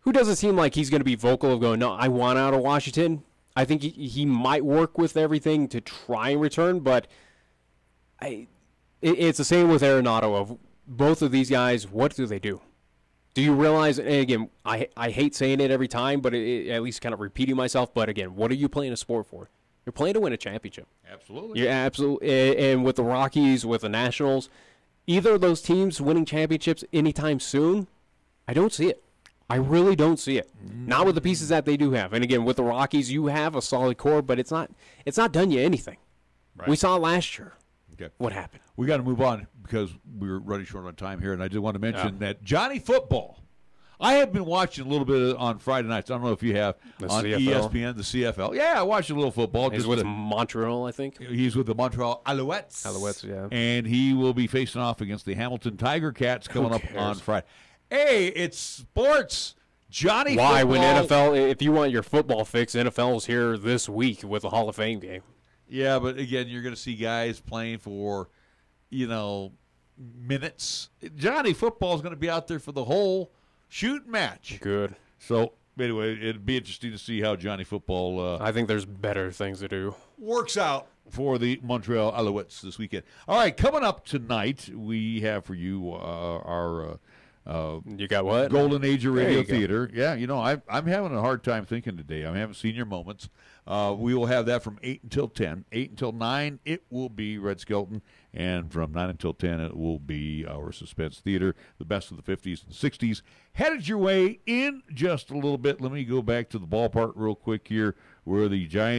who doesn't seem like he's going to be vocal of going, no, I want out of Washington. I think he might work with everything to try and return, but it's the same with Arenado. Of both of these guys, what do they do? Do you realize, and again, I hate saying it every time, but at least kind of repeating myself, but again, what are you playing a sport for? You're playing to win a championship.
Absolutely.
You're absolutely. And with the Rockies, with the Nationals, either of those teams winning championships anytime soon, I don't see it. I really don't see it. Not with the pieces that they do have. And again, with the Rockies, you have a solid core, but it's not done you anything.
Right.
We saw last year.
Okay.
What happened?
We got to move on because we're running short on time here, and I did want to mention that Johnny Football. I have been watching a little bit on Friday nights. I don't know if you have on
CFL.
ESPN, the CFL. Yeah, I watched a little football.
He's with Montreal, I think.
He's with the Montreal Alouettes.
Alouettes, yeah.
And he will be facing off against the Hamilton Tiger Cats coming up on Friday. Hey, it's sports. Johnny
Why,
Football.
when NFL, if you want your football fix, NFL's here this week with a Hall of Fame game.
Yeah, but again, you're going to see guys playing for, minutes. Johnny Football is going to be out there for the whole shooting match.
Good.
So, anyway, it'd be interesting to see how Johnny Football
I think there's better things to do.
Works out for the Montreal Alouettes this weekend. All right, coming up tonight, we have for you our
you got what?
Golden Age of Radio Theater. Yeah, I'm having a hard time thinking today. I'm having senior moments. We will have that from 8 until 10. 8 until 9, it will be Red Skelton. And from 9 until 10, it will be our Suspense Theater, the best of the 50s and 60s. Headed your way in just a little bit. Let me go back to the ballpark real quick here where the Giants